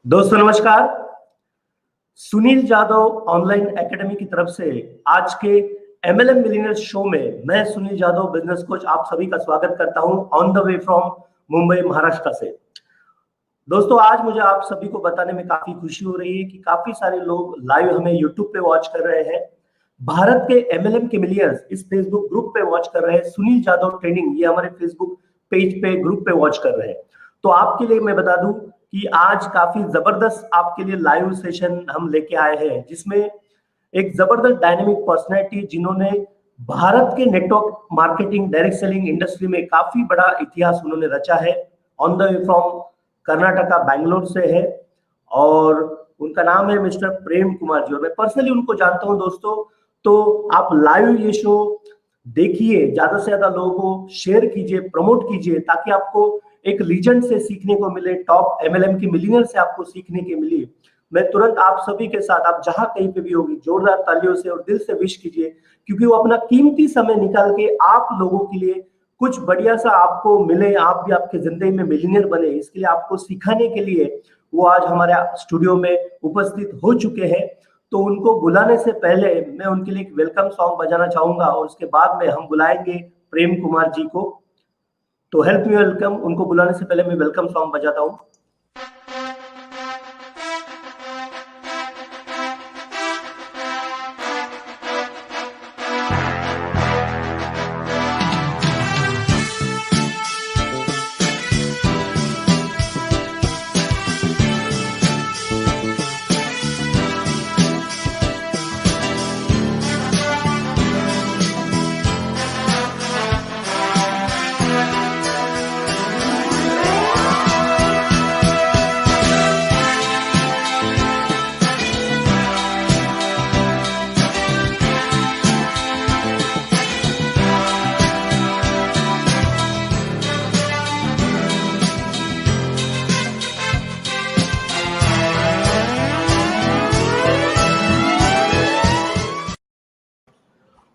दोस्तों नमस्कार। Sunil Jadhav online academy की तरफ से आज के एमएलएम मिलियनेयर शो में मैं सुनील जादव बिजनेस कोच आप सभी का स्वागत करता हूं on the way from Mumbai Maharashtra से। दोस्तों आज मुझे आप सभी को बताने में काफी खुशी हो रही है कि काफी सारे लोग लाइव हमें यूट्यूब पे वॉच कर रहे हैं। भारत के एमएलएम के मिलियंस इस फेसबुक ग्रुप पे वॉच कर रहे हैं। सुनील जादव ट्रेनिंग ये हमारे फेसबुक पेज पे ग्रुप पे वॉच कर रहे हैं। तो आपके लिए मैं बता दूं कि आज काफी जबरदस्त आपके लिए लाइव सेशन हम लेके आए हैं, जिसमें एक जबरदस्त डायनेमिक पर्सनैलिटी जिन्होंने भारत के network marketing direct selling industry में काफी बड़ा इतिहास उन्होंने रचा है। On the way from Karnataka Bangalore से है और उनका नाम है मिस्टर प्रेम कुमार जी और मैं पर्सनली उनको जानता हूं। दोस्तों तो आप लाइव ये शो देखिए, ज्यादा से ज्यादा लोगों को शेयर कीजिए, प्रमोट कीजिए, ताकि आपको एक लीजेंड से सीखने को मिले, टॉप एमएलएम के मिलियनर से आपको सीखने के मिले। मैं तुरंत आप सभी के साथ, आप जहां कहीं पे भी होगी, जोरदार तालियों से और दिल से विश कीजिए, क्योंकि वो अपना कीमती समय निकाल के आप लोगों के लिए कुछ बढ़िया सा आपको मिले, आप भी आपके जिंदगी में मिलियनेयर बने, इसके लिए आपको सिखाने के लिए वो आज हमारे स्टूडियो में उपस्थित हो चुके हैं। तो उनको बुलाने से पहले मैं उनके लिए एक वेलकम सॉन्ग बजाना चाहूंगा और उसके बाद में हम बुलाएंगे प्रेम कुमार जी को। तो हेल्प मी वेलकम, उनको बुलाने से पहले मैं वेलकम सॉन्ग बजाता हूं।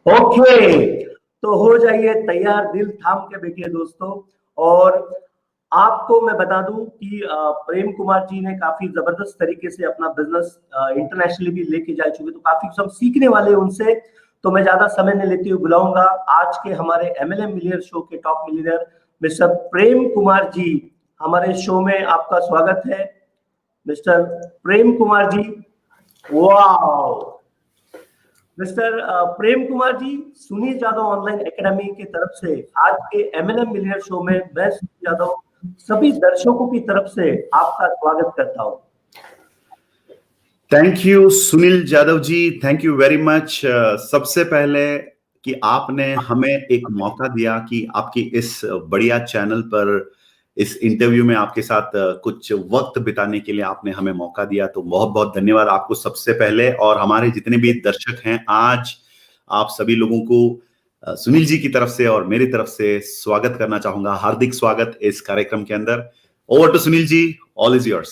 ओके, तो हो जाइए तैयार, दिल थाम के बैठिए दोस्तों। और आपको मैं बता दूं कि प्रेम कुमार जी ने काफी जबरदस्त तरीके से अपना बिजनेस इंटरनेशनली भी लेके जा चुके, तो काफी सब सीखने वाले उनसे। तो मैं ज्यादा समय नहीं लेते हुए बुलाऊंगा आज के हमारे एमएलएम मिलियनेयर शो के टॉप मिलियनेयर मिस्टर प्रेम कुमार जी। हमारे शो में आपका स्वागत है मिस्टर प्रेम कुमार जी। वाह मिस्टर प्रेम कुमार जी, सुनील जादव ऑनलाइन एकेडमी की तरफ से आज के एमएलएम मिलियनेयर शो में मैं सुनील जादव सभी दर्शकों की तरफ से आपका स्वागत करता हूं। Thank you Sunil Jadhav ji, thank you very much. सबसे पहले कि आपने हमें एक मौका दिया कि आपकी इस बढ़िया चैनल पर इस इंटरव्यू में आपके साथ कुछ वक्त बिताने के लिए आपने हमें मौका दिया, तो बहुत बहुत धन्यवाद आपको सबसे पहले। और हमारे जितने भी दर्शक हैं, आज आप सभी लोगों को सुनील जी की तरफ से और मेरी तरफ से स्वागत करना चाहूंगा, हार्दिक स्वागत इस कार्यक्रम के अंदर। Over to Sunil ji, all is yours.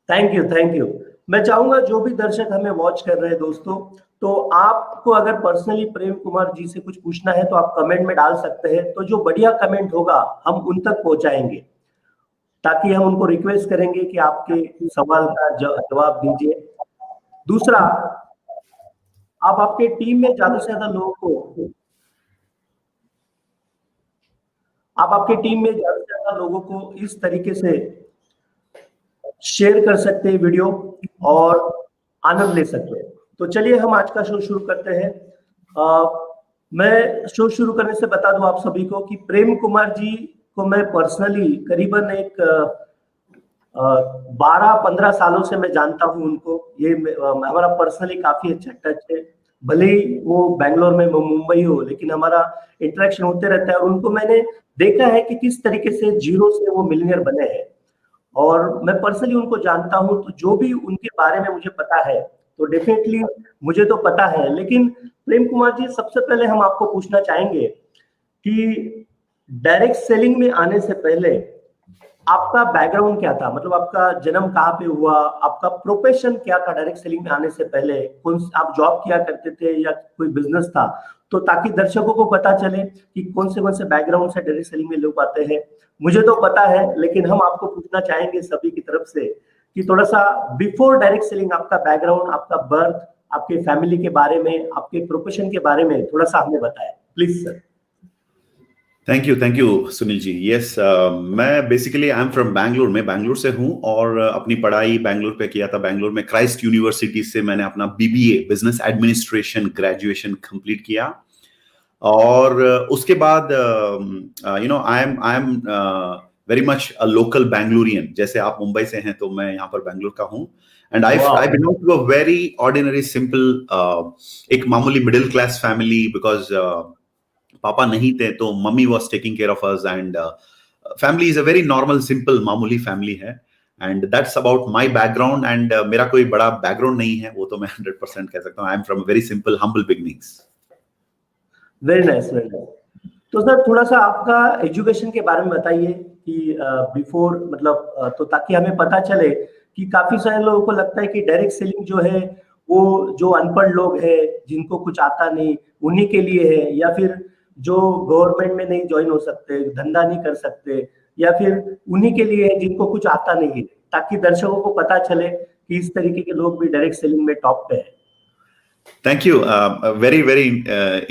Thank you, thank you. मैं चाहूंगा जो भी दर्शक हमें वॉच कर रहे हैं दोस्तों, तो आपको अगर पर्सनली प्रेम कुमार जी से कुछ पूछना है तो आप कमेंट में डाल सकते हैं। तो जो बढ़िया कमेंट होगा हम उन तक पहुंचाएंगे, ताकि हम उनको रिक्वेस्ट करेंगे कि आपके सवाल का जवाब दीजिए। दूसरा, आप आपके टीम में ज्यादा से ज्यादा लोगों को इस तरीके से शेयर कर सकते हैं वीडियो और आनंद ले सकते हैं। तो चलिए हम आज का शो शुरू करते हैं। मैं शो शुरू करने से बता दूं आप सभी को कि प्रेम कुमार जी को मैं पर्सनली करीबन एक 12-15 सालों से मैं जानता हूं उनको। ये हमारा पर्सनली काफी अच्छा टच है, भले ही वो बैंगलोर में मुंबई हो, लेकिन हमारा इंटरेक्शन होते रहता है। और उनको मैंने देखा है कि किस तरीके से जीरो से वो मिलियनेयर बने हैं और मैं पर्सनली उनको जानता हूं। तो जो भी उनके बारे में मुझे पता है, तो डेफिनेटली मुझे तो पता है, लेकिन प्रेम कुमार जी सबसे पहले हम आपको पूछना चाहेंगे कि डायरेक्ट सेलिंग में आने से पहले आपका बैकग्राउंड क्या था, मतलब आपका जन्म कहाँ पे हुआ, आपका प्रोफेशन क्या था डायरेक्ट सेलिंग में आने से पहले, कौन आप जॉब किया करते थे या कोई बिजनेस था, तो ताकि दर्शकों को पता चले कि कौन से बैकग्राउंड से डायरेक्ट सेलिंग में लोग आते हैं। मुझे तो पता है, लेकिन हम आपको पूछना चाहेंगे सभी की तरफ से कि थोड़ा सा बिफोर डायरेक्ट सेलिंग आपका बैकग्राउंड, आपका बर्थ, आपके फैमिली के बारे में, आपके प्रोफेशन के बारे में थोड़ा सा हमें बताएं please sir. Thank you Sunil ji. Yes, मैं basically I am from Bangalore, मैं बैंगलोर से हूं और अपनी पढ़ाई बैंगलोर पे किया था। बैंगलोर में क्राइस्ट यूनिवर्सिटी से मैंने अपना BBA business administration graduation complete किया और उसके बाद I am very much a local Bangalorean. जैसे आप मुंबई से हैं तो मैं यहाँ पर बैंगलोर का हूँ and I belong to a very ordinary simple एक मामूली मिडिल क्लास फैमिली बिकॉज पापा नहीं थे तो mummy was taking care of us and family is a very normal simple मामूली फैमिली है and that's about my background and मेरा कोई बड़ा बैकग्राउंड नहीं है, वो तो मैं 100% कह सकता हूँ। आई am from very simple humble beginnings. Very nice, very nice. तो सर थोड़ा सा आपका एजुकेशन के बारे में बताइए कि बिफोर मतलब तो ताकि हमें पता चले कि काफी सारे लोगों को लगता है कि डायरेक्ट सेलिंग जो है वो जो अनपढ़ लोग हैं जिनको कुछ आता नहीं उन्हीं के लिए है, या फिर जो गवर्नमेंट में नहीं ज्वाइन हो सकते, धंधा नहीं कर सकते, या फिर उन्हीं के लिए है जिनको कुछ आता नहीं है, ताकि दर्शकों को पता चले कि इस तरीके के लोग भी डायरेक्ट सेलिंग में टॉप पे है। Thank you, very very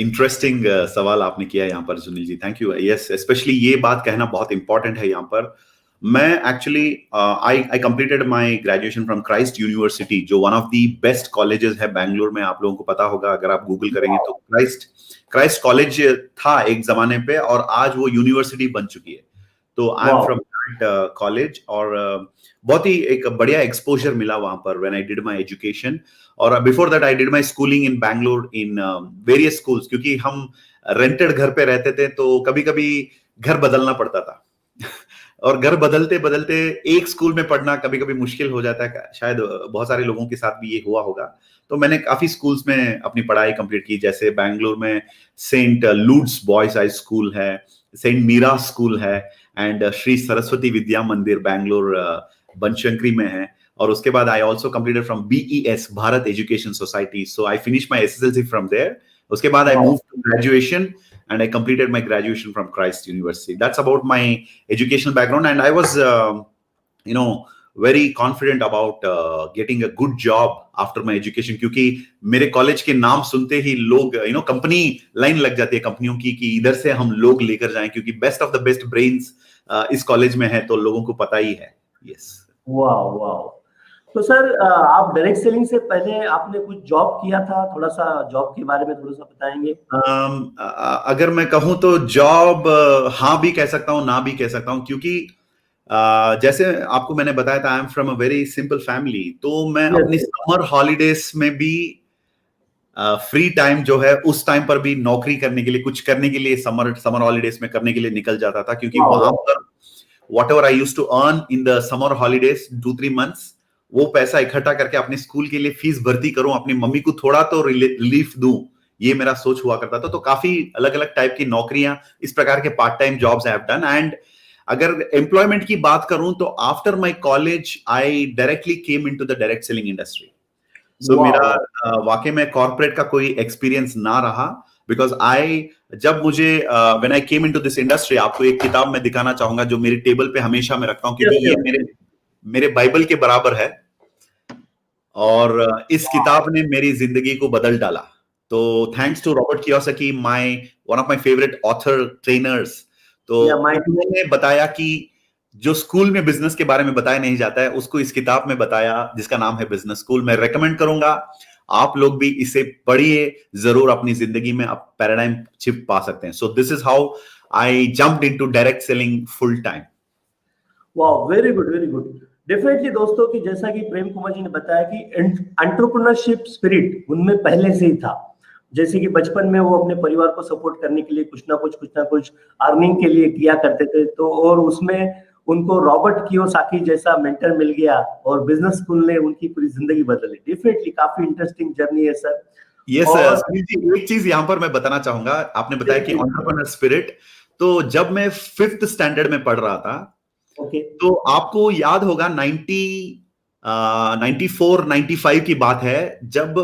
interesting सवाल आपने किया यहाँ पर Sunil ji, thank you. Yes, specially ये बात कहना बहुत इंपॉर्टेंट है यहाँ पर। मैं actually I completed my graduation from Christ University, जो one of the best colleges है बैंगलोर में। आप लोगों को पता होगा अगर आप गूगल करेंगे तो क्राइस्ट कॉलेज था एक जमाने पे और आज वो यूनिवर्सिटी बन चुकी है। तो I am from that college और बहुत ही एक बढ़िया एक्सपोजर मिला वहां पर when I did my education. और before that I did my schooling in Bangalore in various schools, क्योंकि हम रेंटेड घर पे रहते थे तो कभी कभी घर बदलना पड़ता था और घर बदलते बदलते एक स्कूल में पढ़ना कभी कभी मुश्किल हो जाता है, शायद बहुत सारे लोगों के साथ भी ये हुआ होगा। तो मैंने काफी स्कूल्स में अपनी पढ़ाई कंप्लीट की, जैसे बैंगलोर में saint Lourdes boys high school है, सेंट मीरा स्कूल है एंड श्री सरस्वती विद्या मंदिर बैंगलोर बनशंकरी में है। और उसके बाद I also completed from BES Bharat education society, so I finish my SSLC from there. उसके बाद I move to graduation and I completed my graduation from Christ University. That's about my educational background, and I was very confident about getting a good job after my education, क्योंकि मेरे college के नाम सुनते ही लोग company line लग जाती है कंपनियों की कि इधर से हम लोग लेकर जाएं, क्योंकि best of the best brains इस कॉलेज में है, तो लोगों को पता ही है। यस। वाह वाह। तो सर आप डायरेक्ट सेलिंग से पहले आपने कुछ जॉब किया था, थोड़ा सा जॉब के बारे में थोड़ा सा बताएंगे? अगर मैं कहूं तो जॉब हाँ भी कह सकता हूं ना भी कह सकता हूं, क्योंकि जैसे आपको मैंने बताया था आई am from a very simple family, तो मैं अपनी समर हॉलीडेज में भी फ्री टाइम जो है उस टाइम पर भी नौकरी करने के लिए, कुछ करने के लिए समर हॉलीडेज में करने के लिए निकल जाता था, क्योंकि वहां पर whatever I used to earn in the summer holidays 2-3 months, वो पैसा इकट्ठा करके अपने स्कूल के लिए फीस भर्ती करूं, अपनी मम्मी को थोड़ा तो रिलीफ दूं, ये मेरा सोच हुआ करता था। तो काफी अलग अलग टाइप की नौकरियां, इस प्रकार के part time jobs I have done. And अगर एम्प्लॉयमेंट की बात करूं तो after my college I directly came into the direct selling industry. So मेरा वाकई में कॉर्पोरेट का कोई एक्सपीरियंस ना रहा, बिकॉज जब मुझे when I came into this industry, आपको एक किताब मैं दिखाना चाहूंगा जो मेरे टेबल पे हमेशा मैं रखता हूं, क्योंकि ये मेरे बाइबल के बराबर है और इस किताब ने मेरी जिंदगी को बदल डाला। तो thanks to Robert Kiyosaki, one of my favourite author trainers. तो उन्होंने बताया कि जो स्कूल में बिजनेस के बारे में बताया नहीं जाता है उसको इस किताब में बताया, जिसका नाम है बिजनेस स्कूल। मैं रेकमेंड करूंगा आप लोग भी इसे पढ़िए जरूर, अपनी जिंदगी में आप पैराडाइम शिफ्ट पा सकते हैं। So this is how I jumped into direct selling full time. वाह, very good, very good. Definitely दोस्तों कि जैसा कि प्रेम कुमार जी ने बताया कि एंटरप्रेन्योरशिप स्पिरिट उनमें पहले से ही था। जैसे कि बचपन में वो अपने परिवार को सपोर्ट करने के लिए कुछ ना कुछ अर्निंग के लिए किया करते थे, तो और उसमें उनको रॉबर्ट कियोसाकी जैसा मेंटर मिल गया और बिजनेस स्कूल ने उनकी पूरी जिंदगी बदली। डेफिनेटली काफी इंटरेस्टिंग जर्नी है सर। यस सुनील जी, एक चीज यहाँ पर मैं बताना चाहूंगा, आपने बताया कि एंटरप्रेन्योर स्पिरिट, तो जब मैं 5th स्टैंडर्ड में पढ़ रहा था, तो आपको याद होगा 94-95 की बात है, जब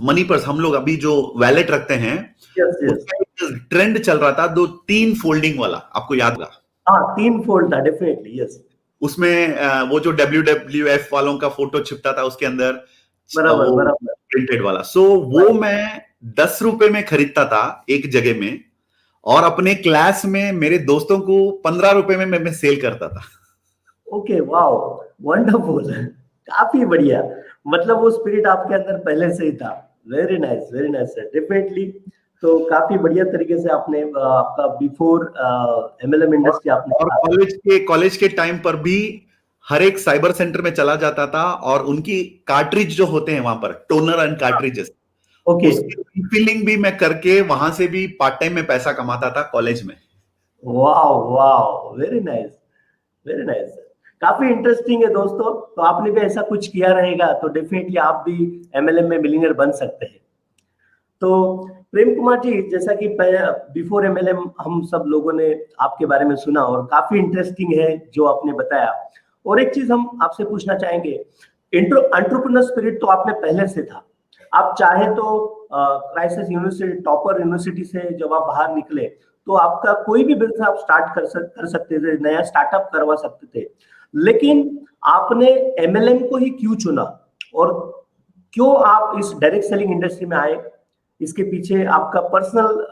मनी पर्स हम लोग अभी जो वैलेट रखते हैं, उसका ट्रेंड चल रहा था 3 फोल्डिंग वाला, आपको याद होगा? हाँ, 3 फोल्ड था, डेफिनेटली, यस। उसमें वो जो WWF वालों का फोटो छिपता था उसके अंदर, बराबर वो बराबर। प्रिंटेड वाला। सो वो मैं 10 रुपए में खरीदता था एक जगह में, और अपने क्लास में मेरे दोस्तों को 15 रुपए में मैं सेल करता था। Okay, wow, wonderful. काफी बढ़िया। मतलब वो स्पिरिट आपके अंदर पहले से ही था। Very nice sir, definitely. तो काफी बढ़िया तरीके से आपने आपका बिफोर MLM इंडस्ट्री आपने और कहा। कॉलेज के टाइम पर भी हर एक साइबर सेंटर में चला जाता था, और उनकी कार्ट्रिज जो होते हैं वहां पर, टोनर एंड कार्ट्रिजेस, ओके, उसकी रिफिलिंग भी मैं करके वहां से भी पार्ट टाइम में पैसा कमाता था कॉलेज में। Wow wow, very nice, very nice sir. काफी इंटरेस्टिंग है दोस्तों। तो आपने भी ऐसा कुछ किया रहेगा तो डेफिनेटली आप भी MLM में मिलियनर बन सकते हैं। तो प्रेम कुमार जी, जैसा कि बिफोर MLM हम सब लोगों ने आपके बारे में सुना और काफी इंटरेस्टिंग है जो आपने बताया। और एक चीज हम आपसे पूछना चाहेंगे, एंटरप्रेन्योर स्पिरिट तो आपने पहले से था। आप चाहे तो क्राइसिस यूनिवर्सिटी, टॉपर यूनिवर्सिटी से जब आप बाहर निकले तो आपका कोई भी बिजनेस आप स्टार्ट कर सकते थे, नया स्टार्टअप करवा सकते थे। लेकिन आपने MLM को ही क्यों चुना, और क्यों आप इस डायरेक्ट सेलिंग इंडस्ट्री में आए? इसके पीछे आपका पर्सनल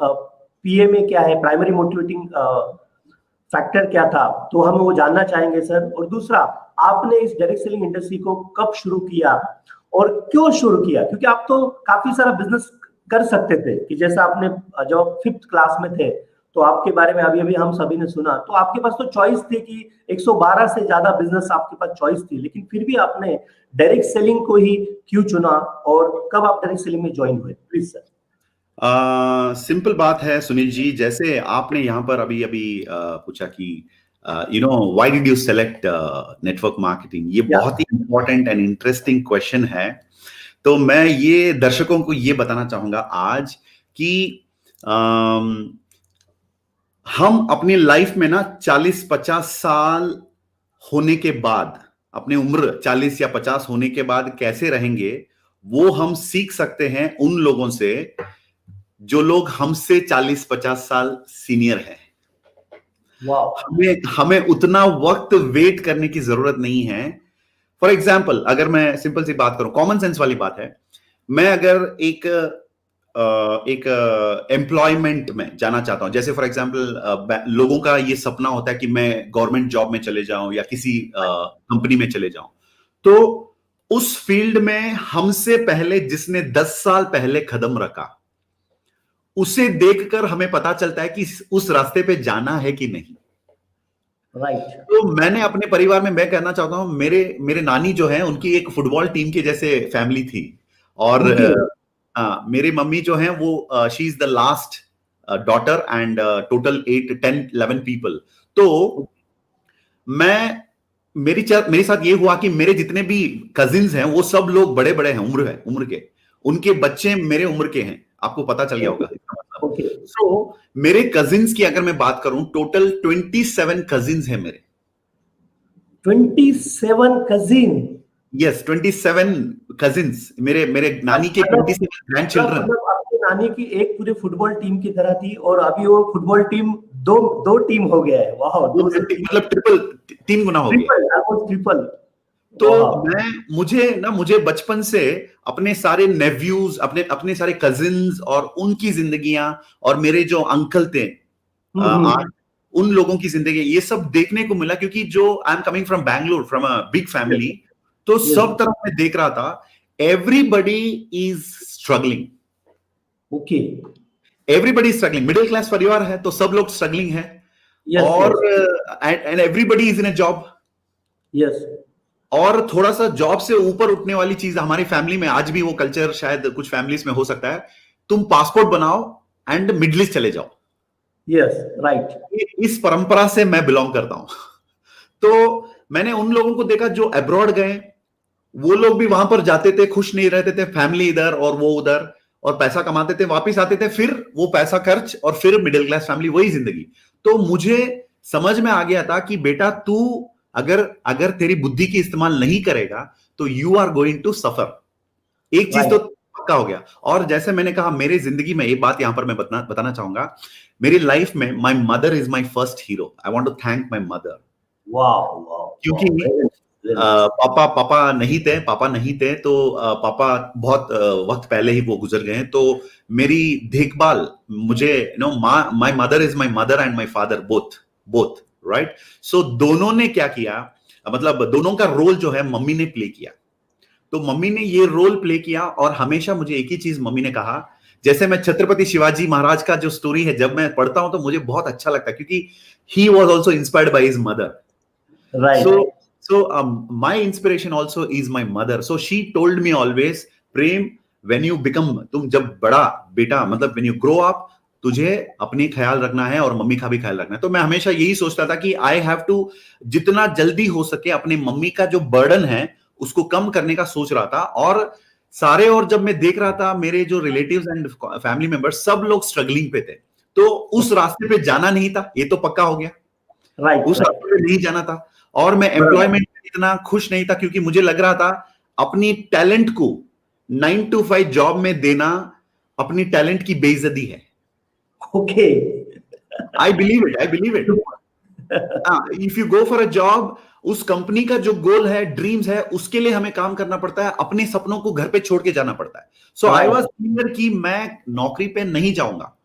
PMA क्या है, प्राइमरी मोटिवेटिंग फैक्टर क्या था? तो हम वो जानना चाहेंगे सर। और दूसरा, आपने इस डायरेक्ट सेलिंग इंडस्ट्री को कब शुरू किया और क्यों शुरू किया? क्योंकि आप तो काफी सारा बिजनेस कर सकते थे, कि जैसा आपने जब 5th क्लास में थे तो आपके बारे में अभी अभी हम सभी ने सुना, तो आपके पास तो चॉइस थी कि 112 से ज्यादा बिजनेस आपके पास चॉइस थी, लेकिन फिर भी आपने डायरेक्ट सेलिंग को ही क्यों चुना और कब आप डायरेक्ट सेलिंग में ज्वाइन हुए? Please sir. सिंपल बात है सुनील जी, जैसे आपने यहाँ पर अभी अभी पूछा कि why did you select network marketing, ये या बहुत ही इंपॉर्टेंट एंड इंटरेस्टिंग क्वेश्चन है। तो मैं ये दर्शकों को ये बताना चाहूंगा आज कि हम अपनी लाइफ में ना 40-50 साल होने के बाद, अपनी उम्र 40 या 50 होने के बाद कैसे रहेंगे, वो हम सीख सकते हैं उन लोगों से जो लोग हमसे 40-50 साल सीनियर हैं। वाह, हमें उतना वक्त वेट करने की जरूरत नहीं है। फॉर एग्जाम्पल, अगर मैं सिंपल सी बात करूं, कॉमन सेंस वाली बात है, मैं अगर एक एम्प्लॉयमेंट में जाना चाहता हूं, जैसे फॉर एग्जांपल लोगों का ये सपना होता है कि मैं गवर्नमेंट जॉब में चले जाऊं या किसी कंपनी में चले जाऊं, तो उस फील्ड में हमसे पहले जिसने 10 साल पहले कदम रखा, उसे देखकर हमें पता चलता है कि उस रास्ते पे जाना है कि नहीं। राइट। तो मैंने अपने परिवार में, मैं कहना चाहता हूं, मेरे मेरे नानी जो है उनकी एक फुटबॉल टीम के जैसे फैमिली थी, और ओके, मेरी मम्मी जो है वो she is the last daughter and total 8-10-11 people. तो मैं मेरे साथ ये हुआ कि मेरे जितने भी कजिन्स हैं वो सब लोग बड़े बड़े हैं, उम्र के, उनके बच्चे मेरे उम्र के हैं, आपको पता चल गया होगा इसका मतलब। ओके, सो मेरे कजिन्स की अगर मैं बात करूं, टोटल 27 कजिन्स हैं मेरे। 27 कजिन? यस, 27 कजिन्स, मेरे मेरे नानी के मतलब 27 ग्रैंड चिल्ड्रन। मतलब आपकी नानी की एक पूरी फुटबॉल टीम की तरह थी और अभी वो फुटबॉल टीम दो दो टीम हो गया है। वाह, वो 2 से 3, मतलब ट्रिपल, 3 गुना हो गया। Triple, almost triple. तो वाह, मुझे बचपन से अपने सारे नेव्यूज, अपने सारे कजिन्स और उनकी जिंदगियां, और मेरे जो अंकल थे हम्म, उन लोगों की जिंदगी, ये सब देखने को मिला, क्योंकि जो I am coming from Bangalore, from a big family, तो यस, सब तरफ मैं देख रहा था, everybody is struggling, okay, everybody struggling, middle class परिवार है तो सब लोग स्ट्रगलिंग है, यस और yes and everybody is in a job. Yes, और थोड़ा सा जॉब से ऊपर उठने वाली चीज हमारी फैमिली में आज भी वो कल्चर शायद कुछ फैमिलीज में हो सकता है, तुम पासपोर्ट बनाओ एंड मिडिल ईस्ट चले जाओ। यस, राइट, इस परंपरा से मैं बिलोंग करता हूं। तो मैंने उन लोगों को देखा जो अब्रॉड गए, वो लोग भी वहां पर जाते थे, खुश नहीं रहते थे, फैमिली इधर और वो उधर, और पैसा कमाते थे, वापिस आते थे, फिर वो पैसा खर्च, और फिर मिडिल क्लास फैमिली, वही जिंदगी। तो मुझे समझ में आ गया था कि बेटा, तू अगर अगर तेरी बुद्धि की इस्तेमाल नहीं करेगा तो you are going to suffer. एक चीज तो राइट, पक्का हो गया। और जैसे मैंने कहा, मेरी जिंदगी में एक बात यहां पर मैं बताना चाहूंगा, मेरी लाइफ में my mother is my first hero. I want to thank my mother. वाह वाह, क्योंकि पापा नहीं थे तो पापा बहुत वक्त पहले ही वो गुजर गए हैं। तो मेरी देखभाल मुझे my mother is my mother and my father both right. So दोनों ने क्या किया, मतलब दोनों का रोल जो है मम्मी ने प्ले किया। तो मम्मी ने ये रोल प्ले किया और हमेशा मुझे एक ही चीज मम्मी ने कहा, जैसे मैं छत्रपति शिवाजी महाराज का जो स्टोरी है जब मैं पढ़ता हूं तो मुझे बहुत अच्छा लगता है, क्योंकि he was also inspired by his mother. Right. My inspiration also is my mother. So she told me always, Prem, when you become, तुम जब बड़ा बेटा मतलब when you grow up, तुझे अपनी ख्याल रखना है और मम्मी का भी ख्याल रखना है। तो मैं हमेशा यही सोचता था कि आई हैव टू जितना जल्दी हो सके अपने मम्मी का जो बर्डन है उसको कम करने का सोच रहा था। और जब मैं देख रहा था मेरे जो रिलेटिव्स एंड फैमिली मेंबर्स सब लोग स्ट्रगलिंग पे थे, तो उस रास्ते पे जाना नहीं था, ये तो पक्का हो गया। राइट, उस रास्ते पे नहीं जाना था। और मैं एम्प्लॉयमेंट में इतना खुश नहीं था, क्योंकि मुझे लग रहा था अपनी टैलेंट को 9 to 5 जॉब में देना अपनी टैलेंट की बेइज्जती है। Okay, I believe it. If you go for a job, उस कंपनी का जो गोल है, ड्रीम्स है, उसके लिए हमें काम करना पड़ता है, अपने सपनों को घर पे छोड़ के जाना पड़ता है। सो आई वाज क्लियर कि मैं नौकरी पे नहीं जाऊंगा।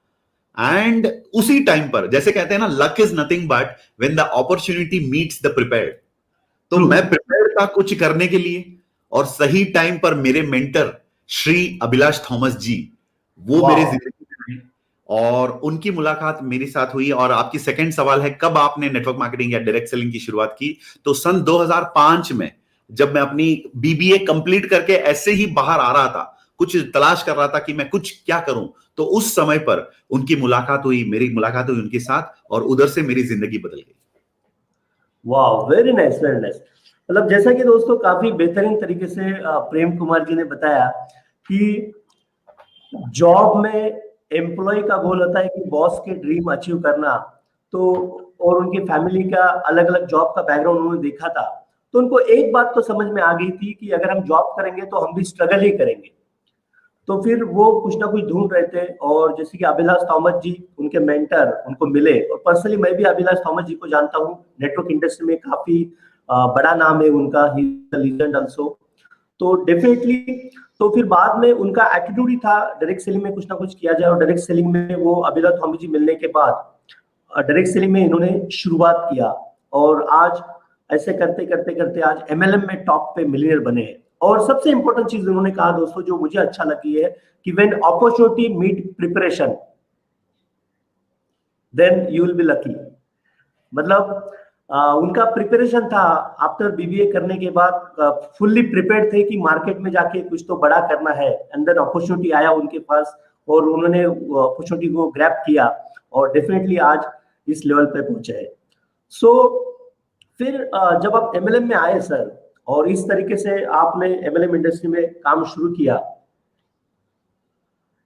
एंड उसी टाइम पर, जैसे कहते हैं ना, luck is nothing but when the opportunity meets the prepared. तो मैं प्रिपेयर था कुछ करने के लिए, और सही टाइम पर मेरे मेंटर श्री अभिलाष थॉमस जी वो मेरे जिंदगी में आए और उनकी मुलाकात मेरे साथ हुई। और आपकी सेकंड सवाल है कब आपने नेटवर्क मार्केटिंग या डायरेक्ट सेलिंग की शुरुआत की, तो सन 2005 में जब मैं अपनी बीबीए कंप्लीट करके ऐसे ही बाहर आ रहा था, कुछ तलाश कर रहा था कि मैं कुछ क्या करूं, तो उस समय पर उनकी मुलाकात हुई, मेरी मुलाकात हुई उनके साथ, और उधर से मेरी जिंदगी बदल गई। वाह, वेरी नाइस, वेरी नाइस। मतलब जैसा कि दोस्तों काफी बेहतरीन तरीके से प्रेम कुमार जी ने बताया कि जॉब में एम्प्लॉय का गोल होता है कि बॉस के ड्रीम अचीव करना। तो और उनकी फैमिली का अलग अलग जॉब का बैकग्राउंड उन्होंने देखा था, तो उनको एक बात तो समझ में आ गई थी कि अगर हम जॉब करेंगे तो हम भी स्ट्रगल ही करेंगे। तो फिर वो कुछ ना कुछ ढूंढ रहे थे, और जैसे कि अभिलाष थॉमस जी उनके मेंटर उनको मिले। और पर्सनली मैं भी अभिलाष थॉमस जी को जानता हूँ, नेटवर्क इंडस्ट्री में काफी बड़ा नाम है उनका, he is a legend also. तो डेफिनेटली, तो फिर बाद में उनका एटीट्यूड ही था डायरेक्ट सेलिंग में कुछ ना कुछ किया जाए, और डायरेक्ट सेलिंग में वो अभिलाष थॉमस जी मिलने के बाद डायरेक्ट सेलिंग में इन्होंने शुरुआत किया, और आज ऐसे करते करते करते आज एमएलएम में टॉप पे मिलियनर बने हैं। और सबसे इंपॉर्टेंट चीज उन्होंने कहा दोस्तों, जो मुझे अच्छा लगी है कि when opportunity meet preparation then you will be lucky. मतलब उनका प्रिपरेशन था, आफ्टर बीबीए करने के बाद फुल्ली प्रिपेयर्ड थे कि मार्केट में जाके कुछ तो बड़ा करना है, एंड देन अपॉर्चुनिटी आया उनके पास और उन्होंने अपॉर्चुनिटी को ग्रैब किया, और डेफिनेटली आज इस लेवल पे पहुंचे हैं। सो फिर जब आप एमएलएम में आए सर, और इस तरीके से आपने एमएलएम इंडस्ट्री में काम शुरू किया,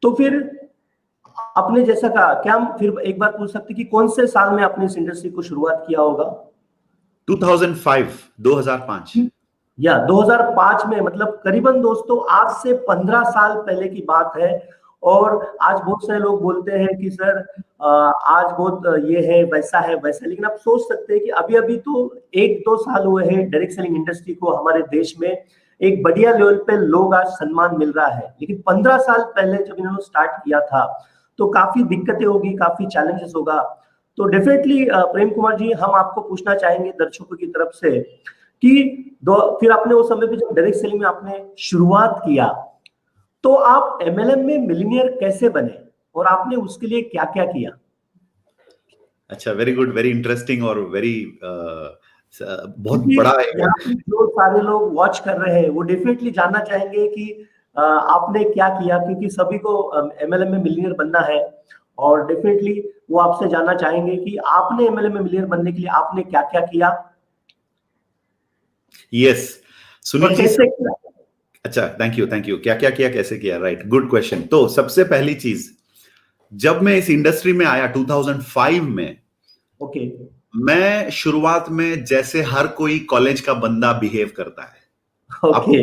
तो फिर आपने जैसा कहा, क्या हम फिर एक बार पूछ सकते कि कौन से साल में आपने इस इंडस्ट्री को शुरुआत किया होगा? 2005 या 2005 में, मतलब करीबन दोस्तों आज से 15 साल पहले की बात है। और आज बहुत सारे लोग बोलते हैं कि सर आज बहुत ये है वैसा है वैसा, लेकिन आप सोच सकते हैं कि अभी अभी तो 1-2 साल हुए हैं डायरेक्ट सेलिंग इंडस्ट्री को हमारे देश में एक बढ़िया लेवल पे लोग आज सम्मान मिल रहा है। लेकिन 15 साल पहले जब इन्होंने स्टार्ट किया था तो काफी दिक्कतें होगी, काफी चैलेंजेस होगा। तो डेफिनेटली प्रेम कुमार जी, हम आपको पूछना चाहेंगे दर्शकों की तरफ से कि फिर आपने उस समय पे जब डायरेक्ट सेलिंग में आपने शुरुआत किया, तो आप एमएलएम में मिलियनियर कैसे बने और आपने उसके लिए क्या क्या किया? अच्छा, वेरी गुड, वेरी इंटरेस्टिंग और वेरी बहुत क्योंकि बड़ा यहाँ पे जो सारे लोग वॉच कर रहे हैं वो डेफिनेटली जानना चाहेंगे कि आपने क्या किया, क्योंकि सभी को एमएलएम में मिलियनियर बनना है, और डेफिनेटली वो आपसे जानना चाहेंगे कि आपने एमएलएम में मिलियनियर बनने के लिए आपने क्या क्या किया। यस सुनील जी, कैसे किया? अच्छा, थैंक यू, क्या क्या किया, कैसे किया, राइट, गुड क्वेश्चन। तो सबसे पहली चीज, जब मैं इस इंडस्ट्री में आया 2005 में, ओके, मैं शुरुआत में जैसे हर कोई कॉलेज का बंदा बिहेव करता है, ओके,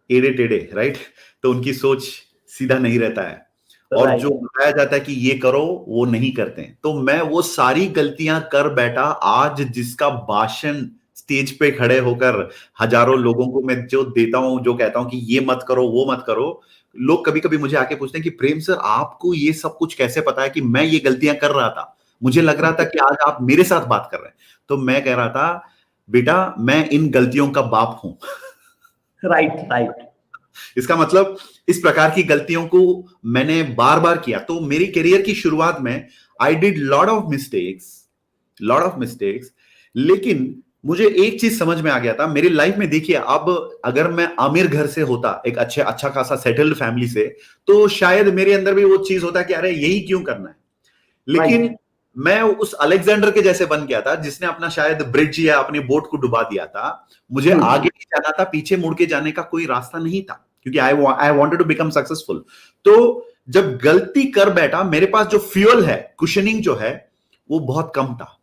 एड़े टेढ़े, राइट, तो उनकी सोच सीधा नहीं रहता है, और जो बताया जाता है कि ये करो वो नहीं करते हैं। तो मैं वो सारी गलतियां कर बैठा, आज जिसका भाषण स्टेज पे खड़े होकर हजारों लोगों को मैं जो देता हूं, जो कहता हूं कि ये मत करो, वो मत करो, लोग कभी कभी मुझे आके पूछते हैं कि प्रेम सर आपको ये सब कुछ कैसे पता है कि मैं ये गलतियां कर रहा था, मुझे लग रहा था कि आज आप मेरे साथ बात कर रहे हैं। तो मैं कह रहा था बेटा मैं इन गलतियों का बाप हूं। Right right. इसका मतलब इस प्रकार की गलतियों को मैंने बार बार किया। तो मेरी करियर की शुरुआत में I did lot of mistakes, लेकिन मुझे एक चीज समझ में आ गया था मेरी लाइफ में। देखिए अब अगर मैं अमीर घर से होता, एक अच्छा खासा सेटल्ड फैमिली से, तो शायद मेरे अंदर भी वो चीज होता कि अरे यही क्यों करना है। लेकिन मैं उस अलेक्जेंडर के जैसे बन गया था जिसने अपना शायद ब्रिज या अपनी बोट को डुबा दिया था। मुझे आगे नहीं जाना था, पीछे मुड़ के जाने का कोई रास्ता नहीं था, क्योंकि I wanted to become successful. तो जब गलती कर बैठा, मेरे पास जो फ्यूल है, कुशनिंग जो है, वो बहुत कम था।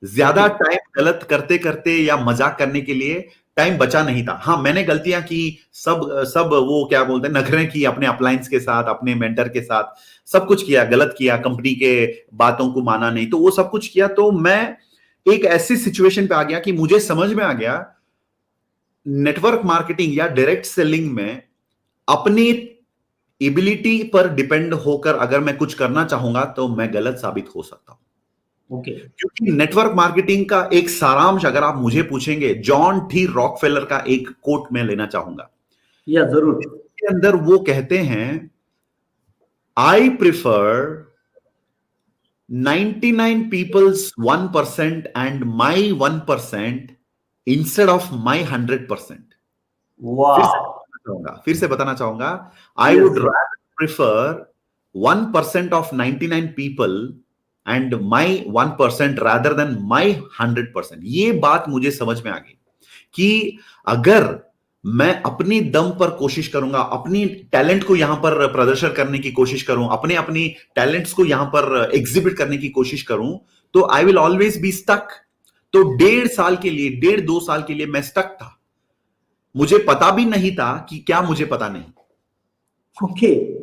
ज्यादा टाइम गलत करते करते या मजाक करने के लिए टाइम बचा नहीं था। हाँ, मैंने गलतियां की, सब वो क्या बोलते हैं, नखरे की, अपने अपलायंस के साथ, अपने मेंटर के साथ, सब कुछ किया, गलत किया, कंपनी के बातों को माना नहीं, तो वो सब कुछ किया। तो मैं एक ऐसी सिचुएशन पे आ गया कि मुझे समझ में आ गया नेटवर्क मार्केटिंग या डायरेक्ट सेलिंग में अपनी एबिलिटी पर डिपेंड होकर अगर मैं कुछ करना चाहूंगा तो मैं गलत साबित हो सकता हूं। क्योंकि नेटवर्क मार्केटिंग का एक सारांश अगर आप मुझे पूछेंगे, जॉन टी रॉकफेलर का एक कोट मैं लेना चाहूंगा। या जरूर। इसके अंदर वो कहते हैं, I prefer 99 people's 1% and my 1% instead of my 100%. फिर से बताना चाहूंगा, I would rather prefer 1% of 99 people and my 1% rather than my 100%. ये बात मुझे समझ में आ गई कि अगर मैं अपनी दम पर कोशिश करूंगा, अपनी टैलेंट को यहां पर प्रदर्शन करने की कोशिश करूं, अपनी टैलेंट्स को यहां पर एग्जिबिट करने की कोशिश करूं, तो I will always be stuck. तो 1.5 साल के लिए मैं स्टक था। मुझे पता भी नहीं था कि क्या मुझे पता नहीं। ओके।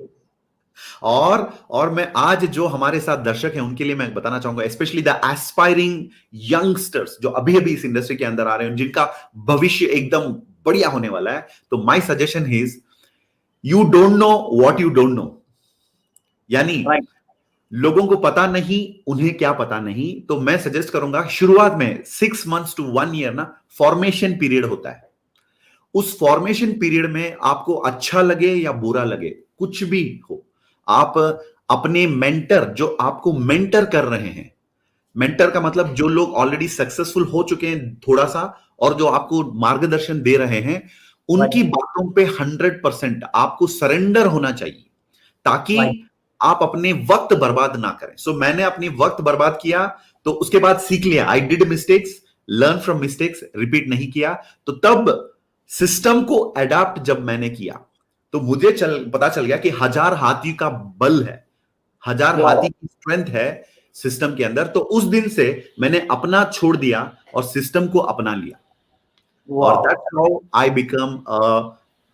और मैं आज जो हमारे साथ दर्शक हैं उनके लिए मैं बताना चाहूंगा, स्पेशली द एस्पायरिंग यंगस्टर्स जो अभी अभी इस इंडस्ट्री के अंदर आ रहे हैं, जिनका भविष्य एकदम बढ़िया होने वाला है, तो my suggestion is you don't know what you don't know. यानी लोगों को पता नहीं उन्हें क्या पता नहीं। तो मैं सजेस्ट करूंगा शुरुआत में 6 months to 1 year ना फॉर्मेशन पीरियड होता है। उस फॉर्मेशन पीरियड में आपको अच्छा लगे या बुरा लगे, कुछ भी हो, आप अपने मेंटर, जो आपको मेंटर कर रहे हैं, मेंटर का मतलब जो लोग ऑलरेडी सक्सेसफुल हो चुके हैं थोड़ा सा, और जो आपको मार्गदर्शन दे रहे हैं, उनकी बातों पे 100% आपको सरेंडर होना चाहिए, ताकि आप अपने वक्त बर्बाद ना करें। सो मैंने अपनी वक्त बर्बाद किया, तो उसके बाद सीख लिया, I did mistakes, learn from mistakes, repeat नहीं किया। तो तब सिस्टम को अडॉप्ट जब मैंने किया, तो मुझे पता चल गया कि 1000 हाथी का बल है, 1000 हाथी की स्ट्रेंथ है सिस्टम के अंदर। तो उस दिन से मैंने अपना छोड़ दिया और सिस्टम को अपना लिया। और that's how I become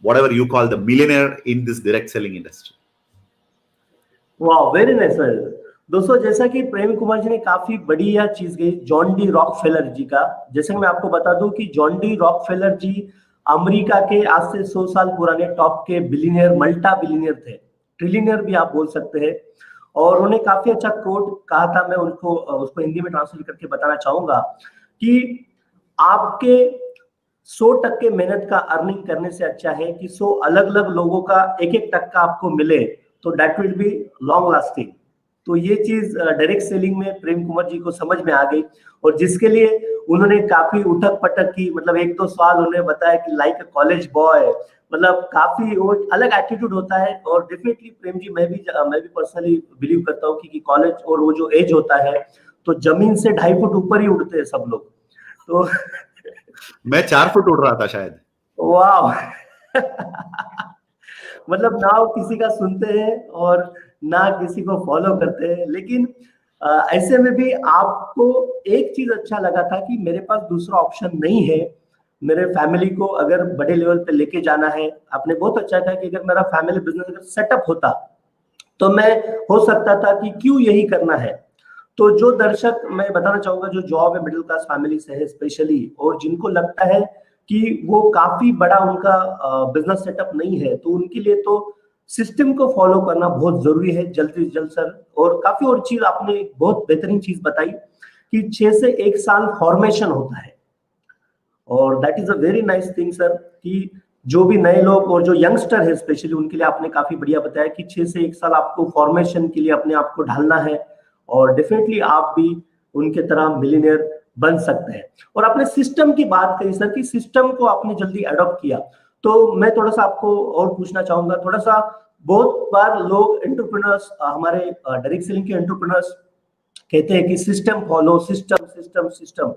whatever you call the millionaire in this direct selling industry. वाह, वेरी नाइस सर। दोस्तों, जैसा कि प्रेम कुमार जी ने काफी बढ़िया चीज कही जॉन डी रॉकफेलर जी का। जैसे कि मैं आपको बता दूं कि जॉन डी रॉकफेलर जी अमेरिका के आज से 100 साल पुराने टॉप के बिलियनियर, मल्टा बिलियनियर थे, ट्रिलियनियर भी आप बोल सकते हैं। और उन्होंने काफी अच्छा कोट कहा था, मैं उसको हिंदी में ट्रांसलेट करके बताना चाहूंगा कि आपके 100% मेहनत का अर्निंग करने से अच्छा है कि 100 अलग अलग लोगों का 1-1 टक्का आपको मिले, तो that will be long lasting. तो ये चीज डायरेक्ट सेलिंग में प्रेम कुमार जी को समझ में आ गई, और जिसके लिए उन्होंने काफी उठक पटक की। मतलब 1-2 साल उन्होंने बताया कि लाइक अ कॉलेज बॉय, मतलब काफी वो अलग एटीट्यूड होता है। और डेफिनेटली प्रेम जी, मैं भी पर्सनली बिलीव करता हूँ कि कॉलेज और वो जो एज होता है, तो जमीन से 2.5 फुट ऊपर ही उड़ते हैं सब लोग। तो मैं 4 फुट उड़ रहा था शायद। वाह। मतलब ना वो किसी का सुनते हैं और ना किसी को फॉलो करते हैं। लेकिन ऐसे में भी आपको एक चीज अच्छा लगा था कि मेरे पास दूसरा ऑप्शन नहीं है, मेरे फैमिली को अगर बड़े लेवल पे लेके जाना है। आपने बहुत अच्छा कहा कि अगर मेरा फैमिली बिजनेस अगर सेटअप होता तो मैं हो सकता था कि क्यों यही करना है। तो जो दर्शक, मैं बताना चाहूंगा, जो जॉब है मिडिल क्लास फैमिली से है स्पेशली, और जिनको लगता है कि वो काफी बड़ा उनका बिजनेस सेटअप नहीं है, तो उनके लिए तो सिस्टम को फॉलो करना बहुत जरूरी है जल्द से जल्द सर। और काफी और चीज आपने बहुत बेहतरीन चीज बताई कि 6 से 1 साल फॉर्मेशन होता है, और that is a very nice thing sir, कि जो भी नए लोग और जो यंगस्टर है स्पेशली उनके लिए आपने काफी बढ़िया बताया कि 6 से 1 साल आपको फॉर्मेशन के लिए अपने आप को ढालना है, और डेफिनेटली आप भी उनके तरह मिलियनेयर बन सकते हैं। और आपने सिस्टम की बात कही सर, कि सिस्टम को आपने जल्दी अडॉप्ट किया, तो मैं थोड़ा सा आपको और पूछना चाहूंगा थोड़ा सा। बहुत बार लोग एंटरप्रेन्योर्स, हमारे डायरेक्ट सेलिंग के एंटरप्रेन्योर्स कहते हैं कि system follow, system system system.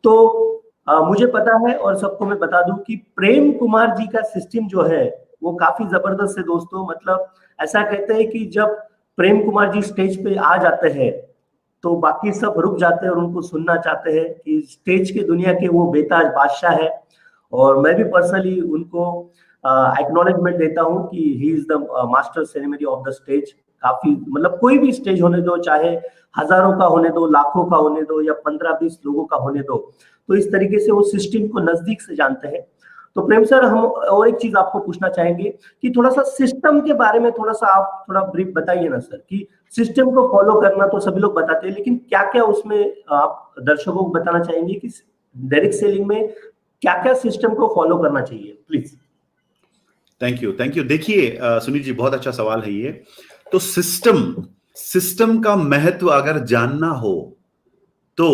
तो मुझे पता है और सबको मैं बता दूं कि प्रेम कुमार जी का सिस्टम जो है वो काफी जबरदस्त है दोस्तों। मतलब ऐसा कहते हैं कि जब प्रेम कुमार जी स्टेज पे आ जाते हैं तो बाकी सब रुक जाते हैं और उनको सुनना चाहते हैं, कि स्टेज के दुनिया के वो बेताज बादशाह है। और मैं भी पर्सनली उनको एक्नॉलेजमेंट देता हूं कि he is the master ceremony of the stage. काफी मतलब कोई भी स्टेज होने दो, चाहे हजारों का होने दो, लाखों का होने दो, या 15-20 लोगों का होने दो, तो इस तरीके से वो सिस्टम को नजदीक से जानते हैं। तो प्रेम सर, हम और एक चीज आपको पूछना चाहेंगे कि थोड़ा सा सिस्टम के बारे में थोड़ा सा आप थोड़ा ब्रीफ बताइए ना सर, कि सिस्टम को फॉलो करना तो सभी लोग बताते हैं, लेकिन क्या क्या उसमें आप दर्शकों को बताना चाहेंगे कि डायरेक्ट सेलिंग में क्या क्या सिस्टम को फॉलो करना चाहिए, please. Thank you, thank you. देखिए सुनील जी, बहुत अच्छा सवाल है ये। तो सिस्टम का महत्व अगर जानना हो तो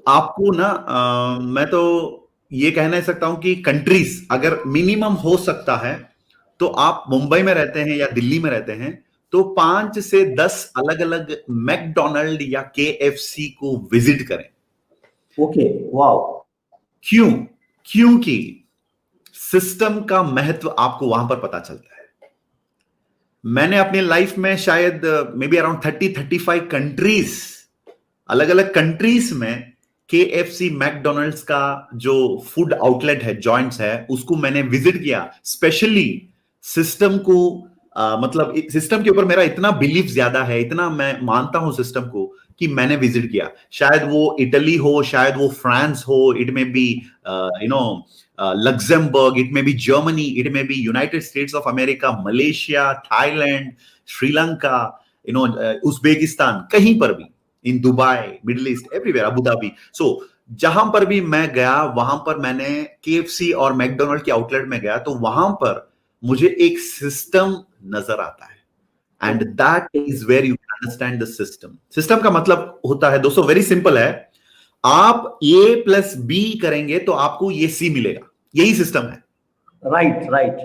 आपको ना मैं तो ये कहना सकता हूं कि कंट्रीज अगर मिनिमम हो सकता है, तो आप मुंबई में रहते हैं या दिल्ली में रहते हैं तो 5 से 10 अलग अलग मैकडोनल्ड या केएफसी को विजिट करें। Okay, wow. क्यों? क्योंकि सिस्टम का महत्व आपको वहां पर पता चलता है। मैंने अपनी लाइफ में शायद मे बी अराउंड 30-35 कंट्रीज, अलग अलग कंट्रीज में केएफसी मैकडोनल्ड्स का जो फूड आउटलेट है, जॉइंट्स है, उसको मैंने विजिट किया। स्पेशली सिस्टम को मतलब सिस्टम के ऊपर मेरा इतना बिलीफ ज्यादा है, इतना मैं मानता हूं सिस्टम को, कि मैंने विजिट किया। शायद वो इटली हो, शायद वो फ्रांस हो, it may be Luxembourg, it may be Germany, it may be United States of America, Malaysia, Thailand, Sri Lanka, Uzbekistan, कहीं पर भी, in Dubai, Middle East, everywhere, Abu Dhabi. So जहां पर भी मैं गया वहां पर मैंने केएफसी और मैकडोनल्ड के आउटलेट में गया तो वहां पर मुझे एक सिस्टम नजर आता है। And that is where you understand the system. System का मतलब होता है दोस्तों, वेरी सिंपल है। आप ए प्लस बी करेंगे तो आपको ये सी मिलेगा, यही सिस्टम है। Right right.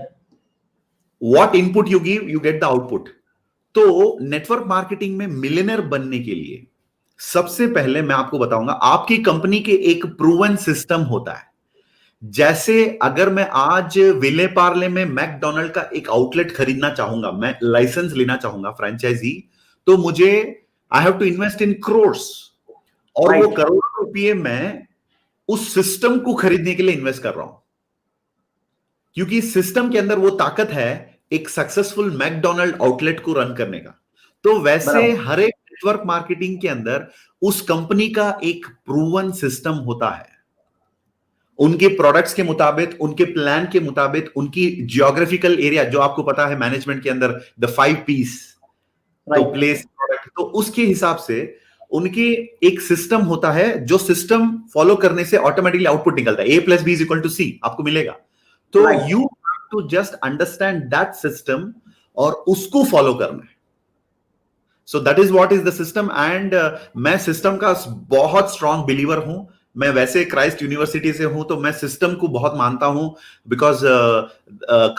What input you give you get the output. तो नेटवर्क मार्केटिंग में मिलियनर बनने के लिए सबसे पहले मैं आपको बताऊंगा, आपकी कंपनी के एक प्रूवन सिस्टम होता है। जैसे अगर मैं आज विले पार्ले में मैकडोनल्ड का एक आउटलेट खरीदना चाहूंगा, मैं लाइसेंस लेना चाहूंगा फ्रेंचाइजी, तो मुझे I have to invest in crores, और वो करोड़ों रुपये मैं उस सिस्टम को खरीदने के लिए इन्वेस्ट कर रहा हूं, क्योंकि सिस्टम के अंदर वो ताकत है एक सक्सेसफुल मैकडोनल्ड आउटलेट को रन करने का। तो वैसे हर एक नेटवर्क मार्केटिंग के अंदर उस कंपनी का एक प्रूवन सिस्टम होता है। उनके प्रोडक्ट्स के मुताबिक, उनके प्लान के मुताबिक, उनकी जियोग्राफिकल एरिया, जो आपको पता है मैनेजमेंट के अंदर द 5 P's, तो प्लेस, प्रोडक्ट, तो उसके हिसाब से उनके एक सिस्टम होता है, जो सिस्टम फॉलो करने से ऑटोमेटिकली आउटपुट निकलता है। A plus B is equal to C आपको मिलेगा। तो you have to just understand that system और उसको फॉलो करना है। So that is what is the system. And मैं सिस्टम का बहुत स्ट्रांग बिलीवर हूं। मैं वैसे क्राइस्ट यूनिवर्सिटी से हूं, तो मैं सिस्टम को बहुत मानता हूं, बिकॉज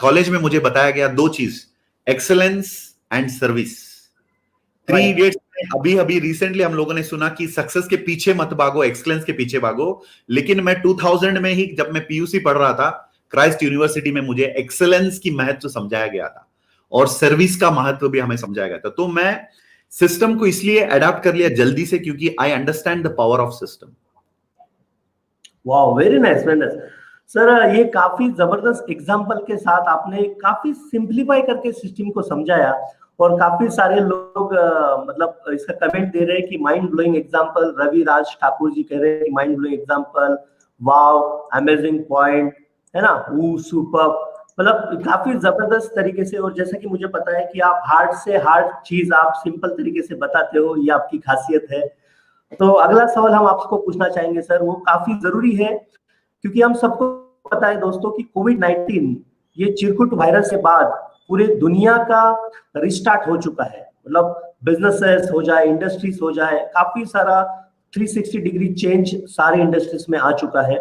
कॉलेज में मुझे बताया गया 2 चीज, एक्सेलेंस एंड सर्विस। 3 इडियट्स में अभी अभी रिसेंटली हम लोगों ने सुना कि सक्सेस के पीछे मत भागो, एक्सेलेंस के पीछे भागो। लेकिन मैं 2000 में ही, जब मैं पीयूसी पढ़ रहा था क्राइस्ट यूनिवर्सिटी में, मुझे एक्सेलेंस की महत्व समझाया गया था और सर्विस का महत्व भी हमें समझाया गया था। तो मैं सिस्टम को इसलिए अडॉप्ट कर लिया जल्दी से, क्योंकि I understand the power of system. Wow, very nice, very nice sir ये काफी जबरदस्त एग्जाम्पल के साथ आपने काफी सिंप्लीफाई करके सिस्टम को समझाया, और काफी सारे लोग मतलब इसका कमेंट दे रहे हैं कि mind blowing example. Ravi Raj Thakur ji कह रहे हैं कि माइंड ब्लोइंग एग्जाम्पल, वाव, अमेजिंग पॉइंट, है ना, वो सुपर, मतलब काफी जबरदस्त तरीके से। और जैसा कि मुझे पता है कि आप हार्ड से हार्ड चीज आप सिंपल तरीके से बताते हो, ये आपकी खासियत है। तो अगला सवाल हम आपको पूछना चाहेंगे सर, वो काफी जरूरी है, क्योंकि हम सबको पता है दोस्तों कि कोविड-19 ये चिरकुट वायरस के बाद पूरे दुनिया का रिस्टार्ट हो चुका है। मतलब बिजनेसेस हो जाए, इंडस्ट्रीज हो जाए, काफी सारा 360 डिग्री चेंज सारे इंडस्ट्रीज में आ चुका है।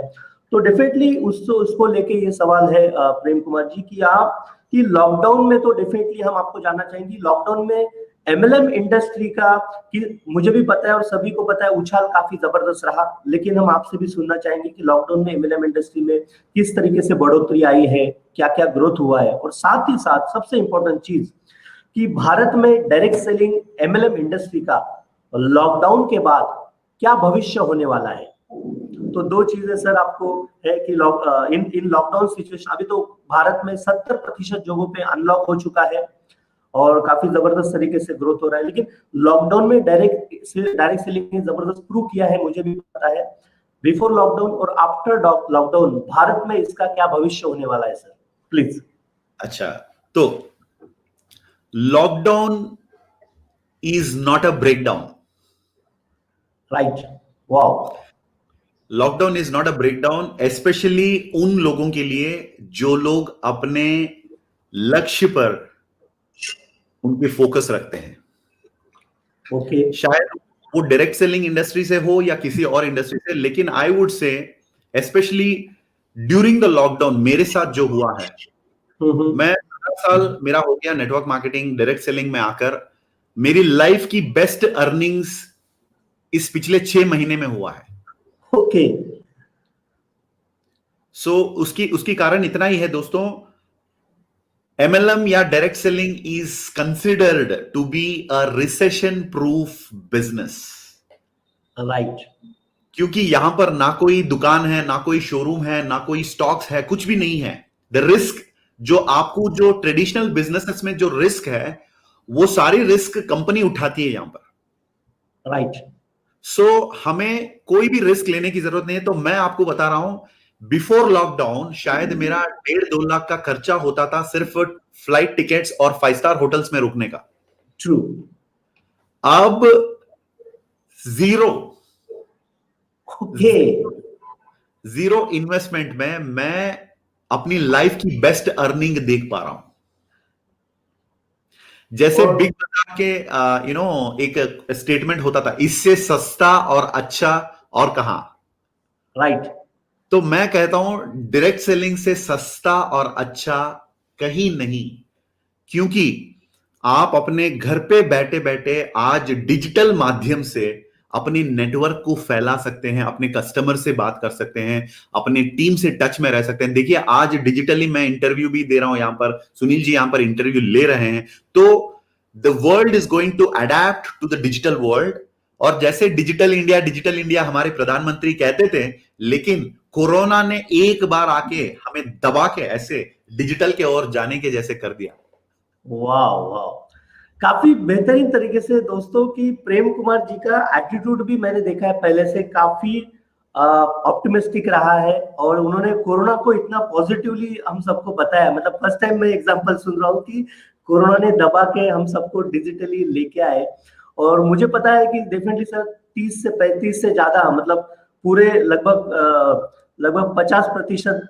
तो डेफिनेटली उसको लेके ये सवाल है प्रेम कुमार जी की आप, कि लॉकडाउन में तो डेफिनेटली हम आपको जानना चाहेंगे लॉकडाउन में एमएलएम इंडस्ट्री का, कि मुझे भी पता है और सभी को पता है उछाल काफी जबरदस्त रहा, लेकिन हम आपसे भी सुनना चाहेंगे कि लॉकडाउन में एमएलएम इंडस्ट्री में किस तरीके से बढ़ोतरी आई है, क्या क्या ग्रोथ हुआ है, और साथ ही साथ सबसे इंपॉर्टेंट चीज कि भारत में डायरेक्ट सेलिंग एमएलएम इंडस्ट्री का लॉकडाउन के बाद क्या भविष्य होने वाला है। तो दो चीजें सर आपको है कि इन लॉकडाउन सिचुएशन, अभी तो भारत में 70% जगहों पे अनलॉक हो चुका है और काफी जबरदस्त तरीके से ग्रोथ हो रहा है, लेकिन लॉकडाउन में डायरेक्ट सेलिंग ने जबरदस्त प्रूव किया है, मुझे भी पता है। बिफोर लॉकडाउन और आफ्टर लॉकडाउन भारत में इसका क्या भविष्य होने वाला है सर, प्लीज। अच्छा, तो lockdown is not a breakdown. Right, wow. Lockdown is not a breakdown, specially उन लोगों के लिए जो लोग अपने लक्ष्य पर उनके फोकस रखते हैं। ओके। शायद वो डायरेक्ट सेलिंग इंडस्ट्री से हो या किसी और इंडस्ट्री से, लेकिन I would say specially during the lockdown मेरे साथ जो हुआ है, मैं 12 साल मेरा हो गया नेटवर्क मार्केटिंग डायरेक्ट सेलिंग में आकर, मेरी लाइफ की बेस्ट अर्निंग्स इस पिछले 6 महीने में हुआ है। ओके। सो उसकी कारण इतना ही है दोस्तों, MLM या direct selling is considered to be a recession proof business. Right. क्योंकि यहां पर ना कोई दुकान है, ना कोई शोरूम है, ना कोई स्टॉक्स है, कुछ भी नहीं है। द रिस्क जो आपको, जो ट्रेडिशनल बिजनेसेस में जो रिस्क है, वो सारी रिस्क कंपनी उठाती है यहां पर। राइट। सो हमें कोई भी रिस्क लेने की जरूरत नहीं है। तो मैं आपको बता रहा हूं, बिफोर लॉकडाउन शायद मेरा 1.5-2 लाख का खर्चा होता था सिर्फ फ्लाइट टिकट्स और 5 स्टार होटल्स में रुकने का। ट्रू। अब जीरो, ओके। जीरो इन्वेस्टमेंट में मैं अपनी लाइफ की बेस्ट अर्निंग देख पा रहा हूं। जैसे और बिग बाजार के एक स्टेटमेंट होता था, इससे सस्ता और अच्छा और कहां। राइट। तो मैं कहता हूं डायरेक्ट सेलिंग से सस्ता और अच्छा कहीं नहीं, क्योंकि आप अपने घर पे बैठे बैठे आज डिजिटल माध्यम से अपनी नेटवर्क को फैला सकते हैं, अपने कस्टमर से बात कर सकते हैं, अपने टीम से टच में रह सकते हैं। देखिए आज डिजिटली मैं इंटरव्यू भी दे रहा हूं, यहां पर सुनील जी यहां पर इंटरव्यू ले रहे हैं। तो the world is going to adapt to the digital world. और जैसे डिजिटल इंडिया हमारे प्रधानमंत्री कहते थे, लेकिन कोरोना ने एक बार आके हमें दबा के ऐसे डिजिटल के ओर जाने के जैसे कर दिया। वाह वाह, काफी बेहतरीन तरीके से दोस्तों की प्रेम कुमार जी का एटीट्यूड भी मैंने देखा है पहले से, काफी ऑप्टिमिस्टिक रहा है, और उन्होंने कोरोना को इतना पॉजिटिवली हम सबको बताया। मतलब फर्स्ट टाइम मैं एग्जांपल सुन रहा हूँ कि कोरोना ने दबा के हम सबको डिजिटली लेके आए। और मुझे पता है कि डेफिनेटली सर 30 से 35 से ज्यादा, मतलब पूरे लगभग 50%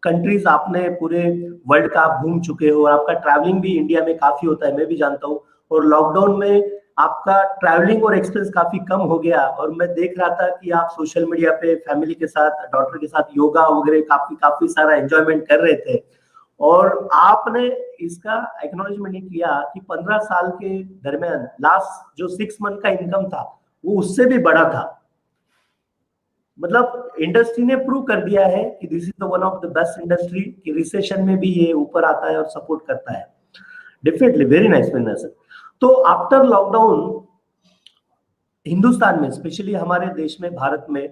कंट्रीज आपने पूरे वर्ल्ड का आप घूम चुके हो, और आपका ट्रैवलिंग भी इंडिया में काफी होता है, मैं भी जानता हूँ। और लॉकडाउन में आपका ट्रैवलिंग और एक्सपेंस काफी कम हो गया, और मैं देख रहा था कि आप सोशल मीडिया पे फैमिली के साथ, डॉटर के साथ योगा वगैरह काफी काफी सारा एंजॉयमेंट कर रहे थे। और आपने इसका एक्नॉलेजमेंट नहीं किया कि 15 साल के दरमियान लास्ट जो 6 मंथ का इनकम था वो उससे भी बड़ा था। मतलब इंडस्ट्री ने प्रूव कर दिया है कि this is the one of the best industry, कि रिसेशन में भी ये ऊपर आता है और सपोर्ट करता है। Definitely very nice sir. तो आफ्टर लॉकडाउन हिंदुस्तान में, स्पेशली हमारे देश में, भारत में,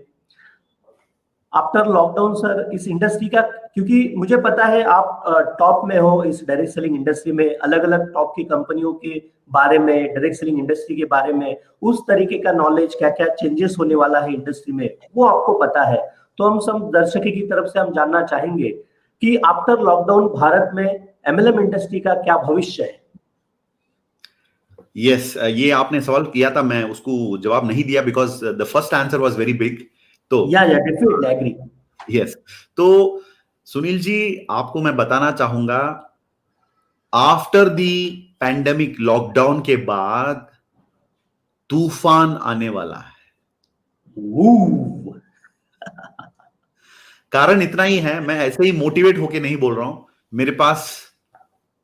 आफ्टर लॉकडाउन सर इस इंडस्ट्री का, क्योंकि मुझे पता है आप टॉप में हो इस डायरेक्ट सेलिंग इंडस्ट्री में, अलग अलग टॉप की कंपनियों के बारे में, डायरेक्ट सेलिंग इंडस्ट्री के बारे में, उस तरीके का नॉलेज, क्या क्या चेंजेस होने वाला है इंडस्ट्री में, वो आपको पता है। तो हम सब दर्शकों की तरफ से हम जानना चाहेंगे कि आफ्टर लॉकडाउन भारत में एमएलएम इंडस्ट्री का क्या भविष्य है। यस, ये आपने सवाल किया था, मैं उसको जवाब नहीं दिया because the first answer was very big. तो या डेफिनेटली एग्री। यस, तो सुनील जी आपको मैं बताना चाहूंगा, आफ्टर दी पैंडेमिक, लॉकडाउन के बाद तूफान आने वाला है। कारण इतना ही है, मैं ऐसे ही मोटिवेट होके नहीं बोल रहा हूं। मेरे पास,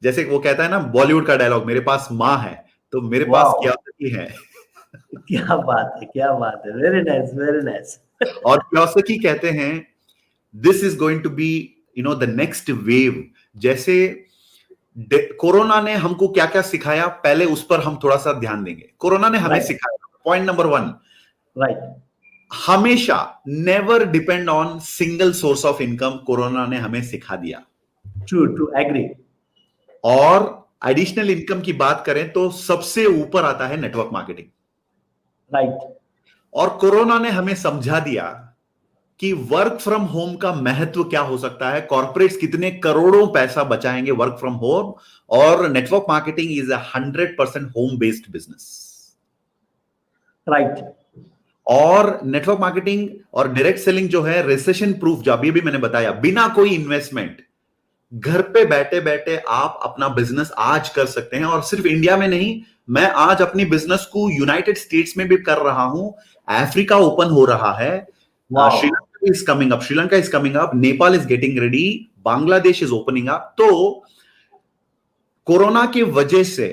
जैसे वो कहता है ना बॉलीवुड का डायलॉग, मेरे पास माँ है, तो मेरे पास क्या है। क्या बात है, क्या बात है, वेरी नाइस, वेरी नाइस। और क्योसकी कहते हैं this is going to be the next wave. जैसे कोरोना ने हमको क्या क्या सिखाया, पहले उस पर हम थोड़ा सा ध्यान देंगे। कोरोना ने हमें सिखाया, पॉइंट नंबर 1, राइट, हमेशा never depend on single source of income. Corona ने हमें सिखा दिया। True true, agree. और एडिशनल इनकम की बात करें तो सबसे ऊपर आता है नेटवर्क मार्केटिंग। राइट। और कोरोना ने हमें समझा दिया कि वर्क फ्रॉम होम का महत्व क्या हो सकता है, कॉर्पोरेट्स कितने करोड़ों पैसा बचाएंगे वर्क फ्रॉम होम, और network marketing is 100% home based business. Right. और नेटवर्क मार्केटिंग और डायरेक्ट सेलिंग जो है रिसेशन प्रूफ, जो अभी भी मैंने बताया, बिना कोई इन्वेस्टमेंट घर पे बैठे बैठे आप अपना बिजनेस आज कर सकते हैं। और सिर्फ इंडिया में नहीं, मैं आज अपनी बिजनेस को यूनाइटेड स्टेट्स में भी कर रहा हूं, अफ्रीका ओपन हो रहा है, Sri Lanka is coming up, Sri Lanka is coming up, Nepal is getting ready, Bangladesh is opening up. तो कोरोना की वजह से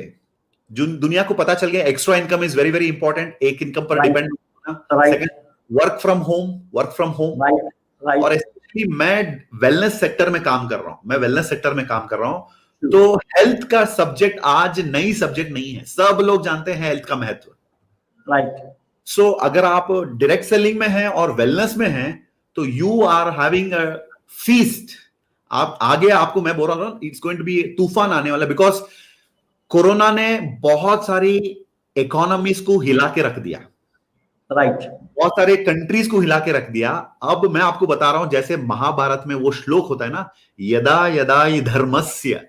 जो दुनिया को पता चल गया, extra income is very very important, एक इनकम पर डिपेंड होना, सेकंड वर्क फ्रॉम होम, और स्पेशली मैं वेलनेस सेक्टर में काम कर रहा हूं, तो हेल्थ का सब्जेक्ट आज नई सब्जेक्ट नहीं है, सब लोग जानते हैं हेल्थ का महत्व। राइट। सो अगर आप डायरेक्ट सेलिंग में हैं और वेलनेस में हैं, तो you are having a feast. आप आगे, आपको मैं बोल रहा हूं, इट्स गोइंग टू बी तूफान आने वाला, बिकॉज कोरोना ने बहुत सारी इकोनॉमीज को हिला के रख दिया। राइट। बहुत सारे कंट्रीज को हिला के रख दिया। अब मैं आपको बता रहा हूं, जैसे महाभारत में वो श्लोक होता है ना, यदा यदा हि धर्मस्य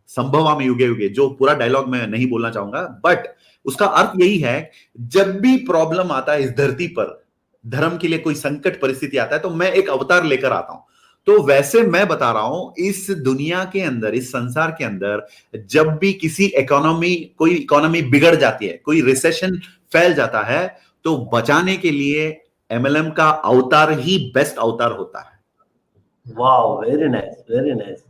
संभवामि युगे युगे, जो पूरा डायलॉग मैं नहीं बोलना चाहूंगा, बट उसका अर्थ यही है, जब भी प्रॉब्लम आता है इस धरती पर, धर्म के लिए कोई संकट परिस्थिति आता है, तो मैं एक अवतार लेकर आता हूं। तो वैसे मैं बता रहा हूं, इस दुनिया के अंदर, इस संसार के अंदर, जब भी कोई इकोनॉमी बिगड़ जाती है, कोई रिसेशन फैल जाता है, तो बचाने के लिए एमएलएम का अवतार ही बेस्ट अवतार होता है। Wow, very nice, very nice.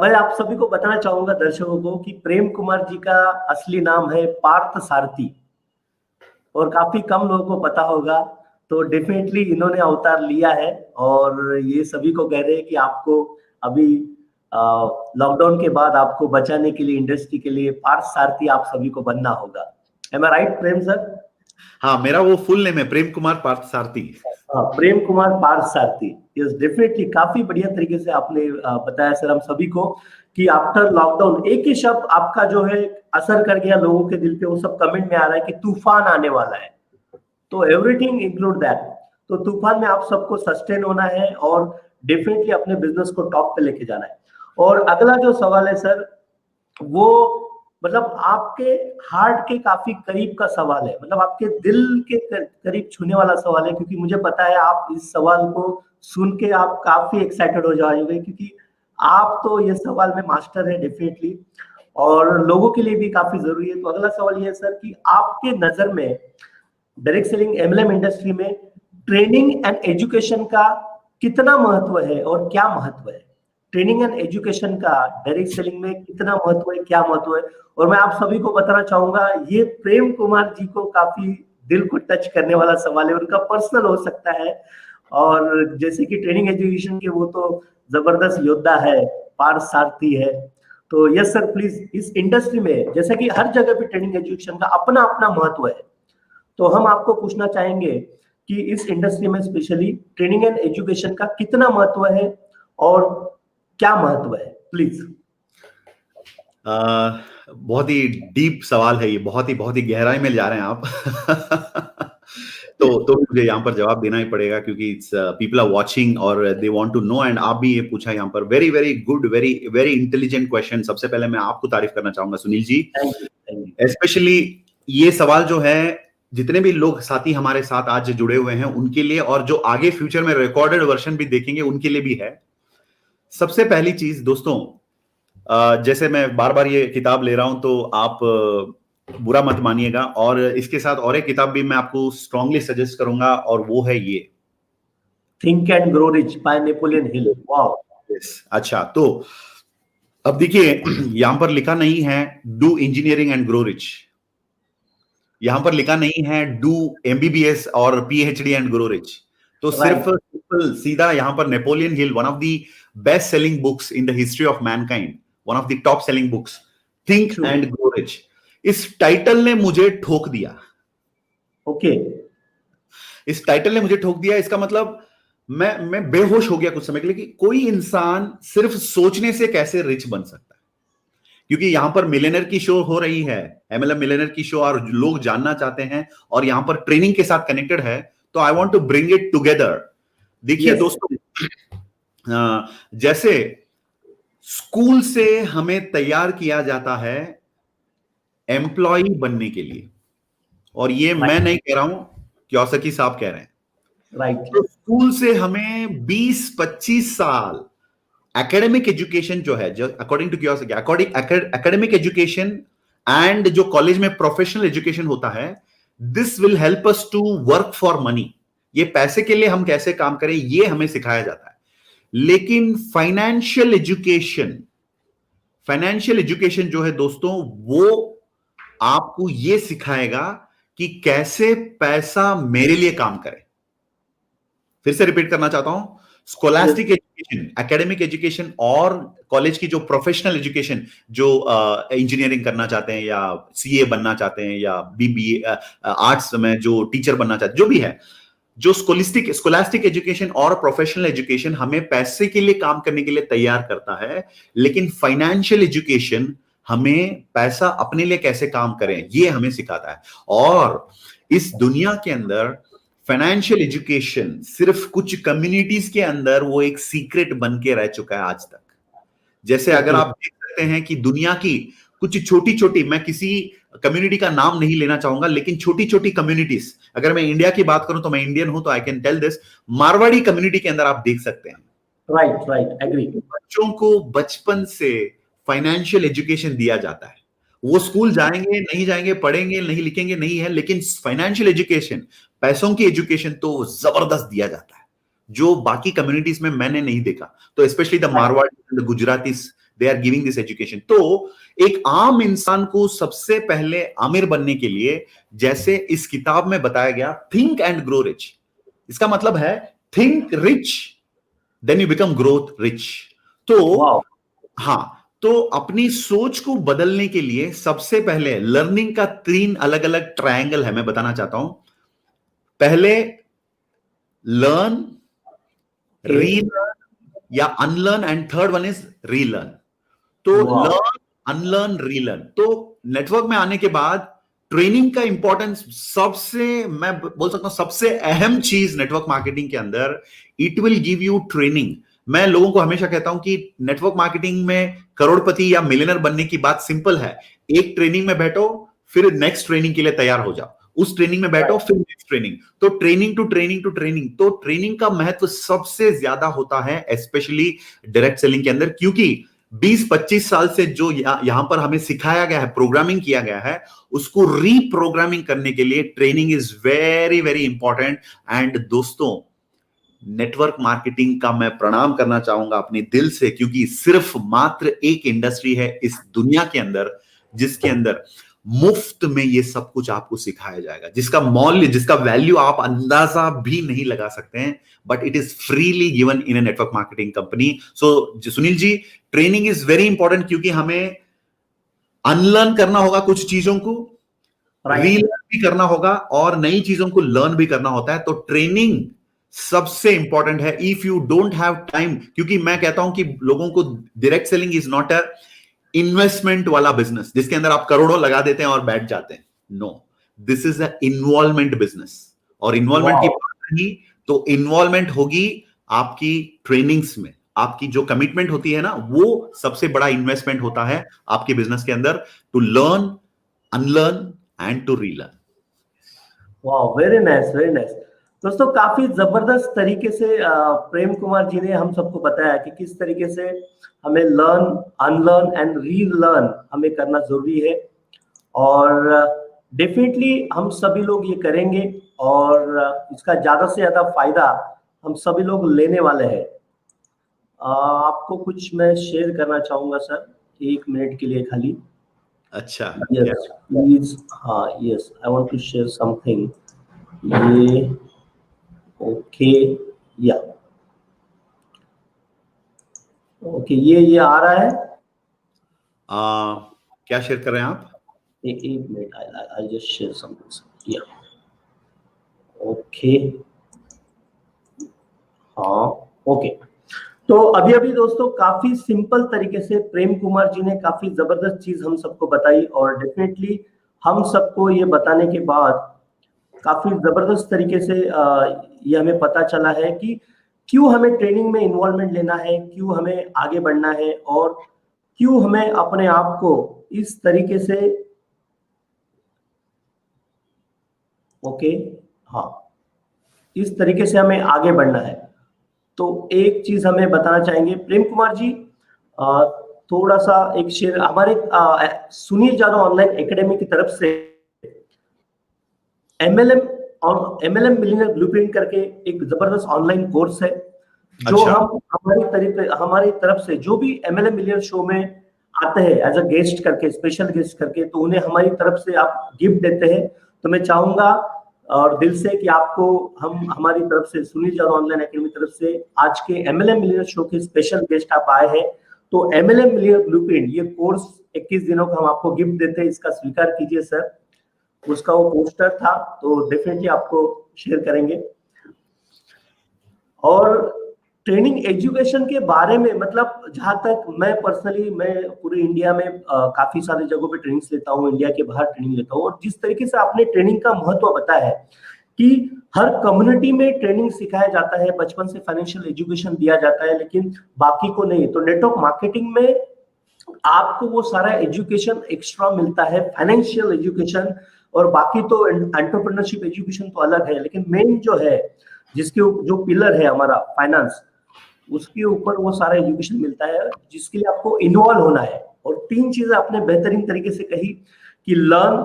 मैं आप सभी को बताना चाहूंगा, दर्शकों को, कि प्रेम कुमार जी का असली नाम है पार्थ सारथी, और काफी कम लोगों को पता होगा। तो डेफिनेटली इन्होंने अवतार लिया है, और ये सभी को कह रहे हैं कि आपको अभी लॉकडाउन के बाद आपको बचाने के लिए, इंडस्ट्री के लिए पार्थ सारथी आप सभी को बनना होगा। Am I right, Prem sir? हाँ, मेरा वो फुल नेम है प्रेम कुमार पार्थ सारथी। प्रेम कुमार पार्थ सारथी। यस, डेफिनेटली काफी बढ़िया तरीके से आपने बताया सर हम सभी को कि आफ्टर लॉकडाउन, एक ही शब्द आपका जो है असर कर गया लोगों के दिल पे, वो सब कमेंट में आ रहा है कि तूफान आने वाला है। तो एवरीथिंग इंक्लूड दैट। तो तूफान में आप सबको सस्टेन होना है और डेफिनेटली अपने बिजनेस को टॉप पे लेके जाना है। और अगला जो सवाल है सर, वो मतलब आपके हार्ट के काफी करीब का सवाल है, मतलब आपके दिल के करीब छूने वाला सवाल है, क्योंकि मुझे पता है आप इस सवाल को सुन के आप काफी एक्साइटेड हो जाओगे, क्योंकि आप तो ये सवाल में मास्टर है डेफिनेटली, और लोगों के लिए भी काफी जरूरी है। तो अगला सवाल ये है सर कि आपके नजर में डायरेक्ट सेलिंग एमएलएम इंडस्ट्री में ट्रेनिंग एंड एजुकेशन का कितना महत्व है और क्या महत्व है? ट्रेनिंग एंड एजुकेशन का डायरेक्ट सेलिंग में कितना महत्व है, क्या महत्व है? और मैं आप सभी को बताना चाहूंगा, ये प्रेम कुमार जी को काफी दिल को टच करने वाला सवाल है, उनका पर्सनल हो सकता है। और जैसे कि ट्रेनिंग एजुकेशन के वो तो जबरदस्त योद्धा है, पार्थ सारथी है। तो यस सर, प्लीज, इस इंडस्ट्री में जैसे कि हर जगह पे ट्रेनिंग एजुकेशन का अपना अपना महत्व है, तो हम आपको पूछना चाहेंगे कि इस इंडस्ट्री में स्पेशली ट्रेनिंग एंड एजुकेशन का कितना महत्व है और क्या महत्व है, प्लीज। बहुत ही डीप सवाल है ये, बहुत ही गहराई में जा रहे हैं आप। तो मुझे यहाँ पर जवाब देना ही पड़ेगा क्योंकि पीपल आर वाचिंग और they want to know, and आप भी ये पूछा यहाँ पर, very very good, very very intelligent question. सबसे पहले मैं आपको तारीफ करना चाहूंगा सुनील जी, स्पेशली ये सवाल जो है जितने भी लोग साथी हमारे साथ आज जुड़े हुए हैं उनके लिए, और जो आगे फ्यूचर में रिकॉर्डेड वर्जन भी देखेंगे उनके लिए भी है। सबसे पहली चीज दोस्तों, जैसे मैं बार बार ये किताब ले रहा हूं तो आप बुरा मत मानिएगा, और इसके साथ और एक किताब भी मैं आपको स्ट्रांगली सजेस्ट करूंगा, और वो है ये think and grow rich by Napoleon Hill. Wow, yes. अच्छा, तो अब देखिए यहां पर लिखा नहीं है do engineering and grow rich, यहां पर लिखा नहीं है डू एमबीबीएस और पीएचडी एंड ग्रो रिच। तो सिर्फ सिंपल सीधा यहां पर Napoleon Hill, one of the best selling books in the history of Mankind, one of the top selling books, think and grow rich, इस टाइटल ने मुझे ठोक दिया। ओके, इस टाइटल ने मुझे ठोक दिया। इसका मतलब मैं बेहोश हो गया कुछ समय के लिए कि कोई इंसान सिर्फ सोचने से कैसे रिच बन सकता है, क्योंकि यहां पर मिलियनर की शो हो रही है, एमएलएम मिलियनर की शो, और लोग जानना चाहते हैं और यहां पर ट्रेनिंग के साथ कनेक्टेड है, तो I want to bring it together. देखिए दोस्तों, जैसे स्कूल से हमें तैयार किया जाता है एम्प्लॉय बनने के लिए, और ये मैं नहीं कह रहा हूं, क्योसाकी साहब कह रहे हैं, राइट। तो स्कूल से हमें 20-25 साल एकेडमिक एजुकेशन जो है, जो according to Kiyosaki, academic education and जो कॉलेज में प्रोफेशनल एजुकेशन होता है, this will help us to work for money. ये पैसे के लिए हम कैसे काम करें ये हमें सिखाया जाता है। लेकिन फाइनेंशियल एजुकेशन जो है दोस्तों, वो आपको ये सिखाएगा कि कैसे पैसा मेरे लिए काम करे। फिर से रिपीट करना चाहता हूं, स्कोलास्टिक एजुकेशन, एकेडमिक एजुकेशन, और कॉलेज की जो प्रोफेशनल एजुकेशन, जो इंजीनियरिंग करना चाहते हैं या सीए बनना चाहते हैं या बीबीए आर्ट्स में जो टीचर बनना चाहते हैं, जो भी है, जो स्कोलास्टिक एजुकेशन और प्रोफेशनल एजुकेशन हमें पैसे के लिए काम करने के लिए तैयार करता है, लेकिन फाइनेंशियल एजुकेशन हमें पैसा अपने लिए कैसे काम करें ये हमें सिखाता है। और इस दुनिया के अंदर फाइनेंशियल एजुकेशन सिर्फ कुछ कम्युनिटीज के अंदर वो एक सीक्रेट बन के रह चुका है आज तक। जैसे अगर आप देख सकते हैं कि दुनिया की कुछ छोटी छोटी, मैं किसी कम्युनिटी का नाम नहीं लेना चाहूंगा, लेकिन छोटी छोटी कम्युनिटीज, अगर मैं इंडिया की बात करूं तो मैं इंडियन हूं तो I can tell this, Marwari community के अंदर आप देख सकते हैं, राइट, एग्री, बच्चों को बचपन से फाइनेंशियल एजुकेशन दिया जाता है। वो स्कूल जाएंगे नहीं जाएंगे, पढ़ेंगे नहीं, लिखेंगे नहीं है, लेकिन फाइनेंशियल एजुकेशन, पैसों की एजुकेशन तो जबरदस्त दिया जाता है, जो बाकी कम्युनिटीज में मैंने नहीं देखा। तो specially the Marwari, the Gujaratis, they are giving this education. तो एक आम इंसान को सबसे पहले आमिर बनने के लिए, जैसे इस किताब में बताया गया, थिंक एंड ग्रो रिच, इसका मतलब है think rich then you become growth rich. तो हाँ, तो अपनी सोच को बदलने के लिए सबसे पहले लर्निंग का 3 अलग अलग ट्रायंगल है, मैं बताना चाहता हूं। पहले लर्न, रीलर्न या unlearn, and third one is relearn. तो लर्न, अनलर्न, रीलर्न। तो नेटवर्क में आने के बाद ट्रेनिंग का इंपॉर्टेंस, सबसे मैं बोल सकता हूं सबसे अहम चीज नेटवर्क मार्केटिंग के अंदर, it will give you training. मैं लोगों को हमेशा कहता हूं कि नेटवर्क मार्केटिंग में करोड़पति या मिलियनर बनने की बात सिंपल है, एक ट्रेनिंग में बैठो, फिर नेक्स्ट ट्रेनिंग के लिए तैयार हो जाओ, उस ट्रेनिंग में बैठो, फिर नेक्स्ट ट्रेनिंग, तो training to training to training. तो ट्रेनिंग का महत्व सबसे ज्यादा होता है स्पेशली डायरेक्ट सेलिंग के अंदर, क्योंकि 20-25 साल से जो यहां पर हमें सिखाया गया है, प्रोग्रामिंग किया गया है, उसको रीप्रोग्रामिंग करने के लिए training is very very important. And दोस्तों, नेटवर्क मार्केटिंग का मैं प्रणाम करना चाहूंगा अपने दिल से, क्योंकि सिर्फ मात्र एक इंडस्ट्री है इस दुनिया के अंदर जिसके अंदर मुफ्त में ये सब कुछ आपको सिखाया जाएगा, जिसका मौल्य, जिसका वैल्यू आप अंदाजा भी नहीं लगा सकते हैं, but it is freely given in a network marketing company. So Sunil ji, training is very important, क्योंकि हमें अनलर्न करना होगा कुछ चीजों को, रीलर्न भी करना होगा और नई चीजों को लर्न भी करना होता है। तो ट्रेनिंग सबसे इंपॉर्टेंट है। If you don't have time, क्योंकि मैं कहता हूं कि लोगों को direct selling is not a investment वाला बिजनेस जिसके अंदर आप करोड़ों लगा देते हैं और बैठ जाते हैं। No, this is a involvement business. और इन्वॉल्वमेंट की बात रही तो इन्वॉल्वमेंट होगी आपकी ट्रेनिंग्स में। आपकी जो कमिटमेंट होती है ना, वो सबसे बड़ा इन्वेस्टमेंट होता है आपके बिजनेस के अंदर, to learn, unlearn and to relearn. वाह, वेरी नाइस, वेरी नाइस। दोस्तों, काफी जबरदस्त तरीके से प्रेम कुमार जी ने हम सबको बताया कि किस तरीके से हमें लर्न, अनलर्न एंड रीलर्न हमें करना जरूरी है। और डेफिनेटली हम सभी लोग ये करेंगे और इसका ज्यादा से ज्यादा फायदा हम सभी लोग लेने वाले हैं। आपको कुछ मैं शेयर करना चाहूंगा सर, 1 मिनट के लिए खाली। अच्छा, यस प्लीज। हाँ, yes, I want to share something. ये ओके, या ओके, ये आ रहा है। क्या शेयर कर रहे हैं आप? एक minute, I just share something. या ओके, हाँ, ओके। तो अभी अभी दोस्तों काफी सिंपल तरीके से प्रेम कुमार जी ने काफी जबरदस्त चीज हम सबको बताई और डेफिनेटली हम सबको ये बताने के बाद काफी जबरदस्त तरीके से ये हमें पता चला है कि क्यों हमें ट्रेनिंग में इन्वॉल्वमेंट लेना है, क्यों हमें आगे बढ़ना है और क्यों हमें अपने आप को इस तरीके से, ओके, हाँ, इस तरीके से हमें आगे बढ़ना है। तो एक चीज हमें बताना चाहेंगे प्रेम कुमार जी, थोड़ा सा एक शेयर हमारे सुनील जादव ऑनलाइन एकेडमी की तरफ से एमएलएम और एमएलएम मिलियनेयर ब्लूप्रिंट करके एक जबरदस्त ऑनलाइन कोर्स है जो अच्छा। हम हमारी तरफ से जो भी एमएलएम मिलियनेयर शो में आते हैं एज अ गेस्ट करके, स्पेशल गेस्ट करके, तो उन्हें हमारी तरफ से आप गिफ्ट देते हैं। तो मैं चाहूंगा और दिल से कि आपको हम हमारी तरफ से सुनील जादव ऑनलाइन एकेडमी तरफ से आज के एमएलएम मिलियनेयर शो के स्पेशल गेस्ट आप आए हैं, तो एमएलएम मिलियनेयर ब्लूप्रिंट ये कोर्स 21 दिनों का हम आपको गिफ्ट देते हैं, इसका स्वीकार कीजिए सर। उसका वो पोस्टर था तो डेफिनेटली आपको शेयर करेंगे। और ट्रेनिंग एजुकेशन के बारे में, मतलब जहां तक मैं पर्सनली, मैं पूरे इंडिया में काफी सारी जगहों पे ट्रेनिंग्स लेता हूँ, इंडिया के बाहर ट्रेनिंग लेता हूँ, और जिस तरीके से आपने ट्रेनिंग का महत्व बताया है कि हर कम्युनिटी में ट्रेनिंग सिखाया जाता है, बचपन से फाइनेंशियल एजुकेशन दिया जाता है, लेकिन बाकी को नहीं। तो नेटवर्क मार्केटिंग में आपको वो सारा एजुकेशन एक्स्ट्रा मिलता है, फाइनेंशियल एजुकेशन, और बाकी तो एंटरप्रेन्योरशिप एजुकेशन तो अलग है, लेकिन मेन जो है जिसके जो पिलर है हमारा फाइनेंस, उसके ऊपर वो सारा एजुकेशन मिलता है जिसके लिए आपको इन्वॉल्व होना है। और 3 चीजें आपने बेहतरीन तरीके से कही कि learn,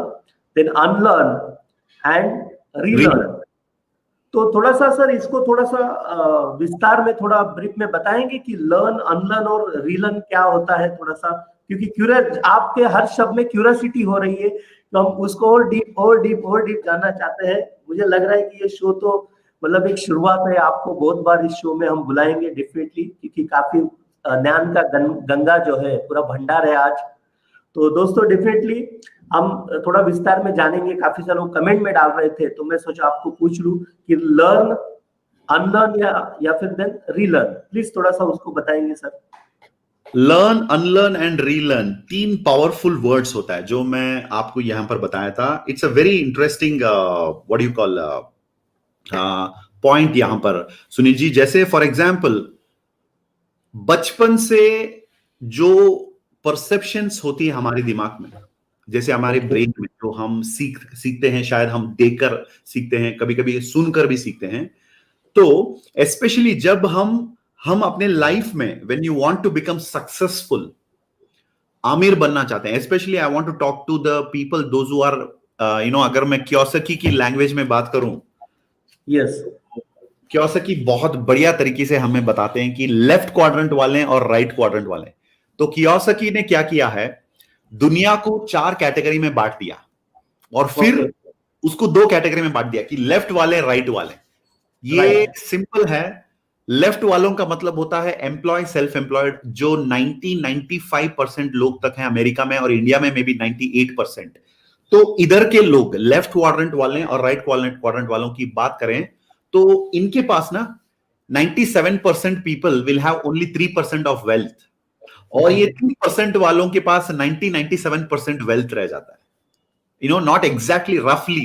then unlearn and relearn. तो थोड़ा सा सर इसको थोड़ा सा विस्तार में, थोड़ा ब्रीफ में बताएंगे कि लर्न, अनलर्न और रीलर्न क्या होता है थोड़ा सा, क्योंकि क्यूरियस, आपके हर शब्द में क्यूरियोसिटी हो रही है, तो हम उसको और डीप जानना चाहते हैं। मुझे लग रहा है कि ये शो तो मतलब एक शुरुआत है, आपको बहुत बार इस शो में हम बुलाएंगे डेफिनेटली, क्योंकि काफी ज्ञान का गंगा जो है पूरा भंडार है आज। तो दोस्तों डेफिनेटली हम थोड़ा विस्तार में जानेंगे। काफी सारे लोग कमेंट में डाल रहे थे, तो मैं सोचा आपको पूछ लूं कि लर्न, अनलर्न या फिर देन रीलर्न, प्लीज थोड़ा सा उसको बताएंगे sir. Learn, unlearn and relearn 3 powerful words होता है जो मैं आपको यहां पर बताया था। It's a very interesting what you call point यहां पर सुनील जी। जैसे फॉर एग्जांपल बचपन से जो परसेप्शंस होती है हमारे दिमाग में, जैसे हमारे ब्रेन में जो हम सीखते हैं, शायद हम देखकर सीखते हैं, कभी कभी सुनकर भी सीखते हैं। तो स्पेशली जब हम अपने लाइफ में when you want to become successful, आमिर बनना चाहते हैं, specially I want to talk to the people those who are अगर मैं कियोसाकी की लैंग्वेज में बात करूं, यस, कियोसाकी बहुत बढ़िया तरीके से हमें बताते हैं कि लेफ्ट क्वाड्रेंट वाले और राइट क्वाड्रेंट वाले। तो कियोसाकी ने क्या किया है, दुनिया को 4 कैटेगरी में बांट दिया और फिर उसको 2 कैटेगरी में बांट दिया कि लेफ्ट वाले, राइट वाले। ये सिंपल है। लेफ्ट वालों का मतलब होता है एम्प्लॉय, सेल्फ एम्प्लॉयड, जो 90-95% लोग तक हैं अमेरिका में, और इंडिया में मे बी 98%। तो इधर के लोग लेफ्ट क्वाड्रेंट वाले और राइट क्वाड्रेंट वालों की बात करें तो इनके पास ना 97% people will have only 3% of wealth, और ये 3% वालों के पास 97% वेल्थ रह जाता है, नॉट एग्जैक्टली,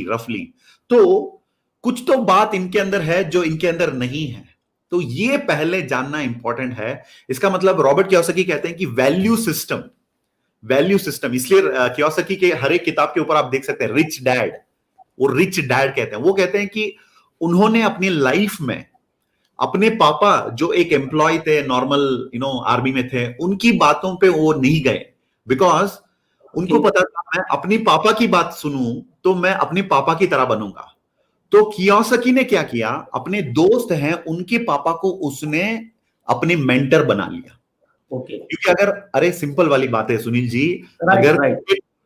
रफली। तो कुछ तो बात इनके अंदर है जो इनके अंदर नहीं है, तो ये पहले जानना इंपॉर्टेंट है। इसका मतलब रॉबर्ट कियोसाकी कहते हैं कि वैल्यू सिस्टम, इसलिए कियोसाकी के हर एक किताब के ऊपर आप देख सकते हैं रिच डैड, वो रिच डैड कहते हैं। वो कहते हैं कि उन्होंने अपनी लाइफ में अपने पापा जो एक एम्प्लॉय थे, नॉर्मल आर्मी में थे, उनकी बातों पे वो नहीं गए, बिकॉज उनको पता था मैं अपनी पापा की बात सुनूं तो मैं अपने पापा की तरह बनूंगा। तो कियोसाकी ने क्या किया, अपने दोस्त हैं उनके पापा को उसने अपने मेंटर बना लिया। क्योंकि अरे सिंपल वाली बात है सुनील जी,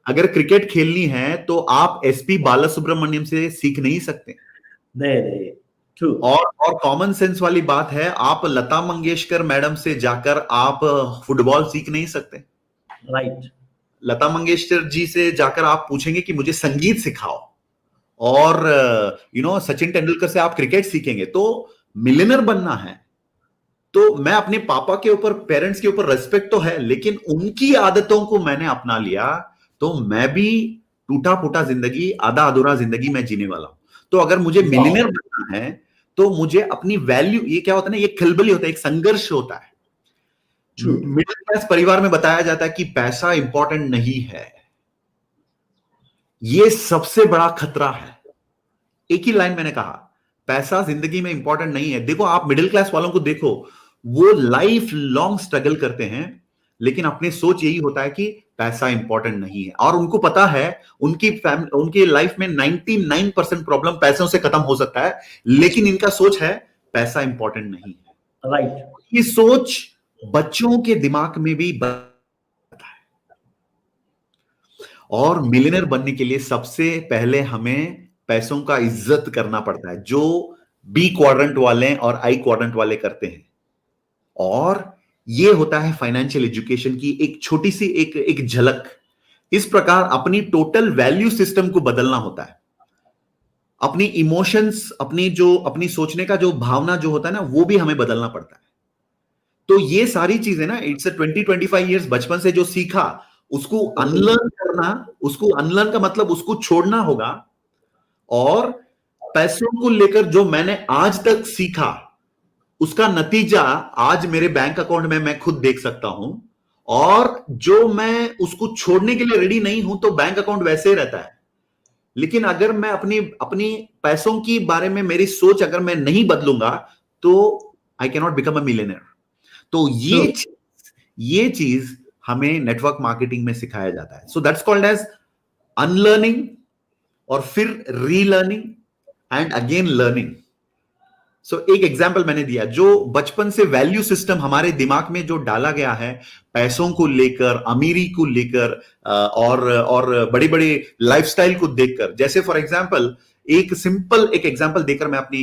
अगर क्रिकेट खेलनी है तो आप एसपी बालासुब्रमण्यम से सीख नहीं सकते। नहीं। और कॉमन सेंस वाली बात है, आप लता मंगेशकर मैडम से जाकर आप फुटबॉल सीख नहीं सकते। राइट। लता मंगेशकर जी से जाकर आप पूछेंगे कि मुझे संगीत सिखाओ, और सचिन तेंदुलकर से आप क्रिकेट सीखेंगे। तो मिलियनर बनना है तो मैं अपने पापा के ऊपर, पेरेंट्स के ऊपर रेस्पेक्ट तो है, लेकिन उनकी आदतों को मैंने अपना लिया तो मैं भी टूटा फूटा जिंदगी, आधा अधूरा जिंदगी में जीने वाला हूं। तो अगर मुझे मिलियनर बनना है तो मुझे अपनी वैल्यू, ये क्या होता है ना, ये खलबली होता है, एक संघर्ष होता है। मिडिल क्लास परिवार में बताया जाता है कि पैसा इंपॉर्टेंट नहीं है, ये सबसे बड़ा खतरा है। एक ही लाइन मैंने कहा, पैसा जिंदगी में इंपॉर्टेंट नहीं है। देखो आप मिडिल क्लास वालों को देखो, वो लाइफ लॉन्ग स्ट्रगल करते हैं, लेकिन अपने सोच यही होता है कि पैसा इंपॉर्टेंट नहीं है, और उनको पता है उनकी लाइफ में 99% प्रॉब्लम पैसों से खत्म हो सकता है, लेकिन इनका सोच है पैसा इंपॉर्टेंट नहीं है। राइट। ये सोच बच्चों के दिमाग में भी बनता है, और मिलियनर बनने के लिए सबसे पहले हमें पैसों का इज्जत करना पड़ता है, जो बी क्वाड्रेंट वाले और आई क्वाड्रेंट वाले करते हैं। और ये होता है फाइनेंशियल एजुकेशन की एक छोटी सी एक झलक। इस प्रकार अपनी टोटल वैल्यू सिस्टम को बदलना होता है, अपनी इमोशंस, अपनी सोचने का जो भावना जो होता है ना, वो भी हमें बदलना पड़ता है। तो ये सारी चीजें ना, इट्स 20-25 इयर्स बचपन से जो सीखा उसको अनलर्न करना, उसको अनलर्न का मतलब उसको छोड़ना होगा। और पैसों को लेकर जो मैंने आज तक सीखा उसका नतीजा आज मेरे बैंक अकाउंट में मैं खुद देख सकता हूं, और जो मैं उसको छोड़ने के लिए रेडी नहीं हूं तो बैंक अकाउंट वैसे ही रहता है। लेकिन अगर मैं अपनी पैसों की बारे में मेरी सोच अगर मैं नहीं बदलूंगा तो I can not become a millionaire. तो ये चीज हमें नेटवर्क मार्केटिंग में सिखाया जाता है। So that's called as unlearning, और फिर relearning and again learning. So एक एग्जाम्पल मैंने दिया, जो बचपन से वैल्यू सिस्टम हमारे दिमाग में जो डाला गया है पैसों को लेकर, अमीरी को लेकर, और बड़ी बड़ी लाइफस्टाइल को देखकर। जैसे फॉर एग्जाम्पल एक सिंपल एक एग्जाम्पल देकर मैं अपनी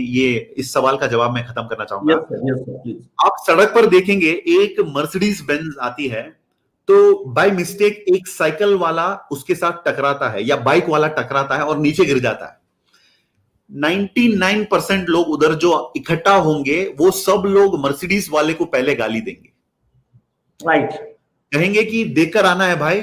इस सवाल का जवाब मैं खत्म करना चाहूंगा। आप सड़क पर देखेंगे एक मर्सिडीज बेंज आती है, तो बाय मिस्टेक एक साइकिल वाला उसके साथ टकराता है या बाइक वाला टकराता है और नीचे गिर जाता है। 99% लोग उधर जो इकट्ठा होंगे वो सब लोग मर्सिडीज वाले को पहले गाली देंगे। राइट। कहेंगे कि देखकर आना है भाई,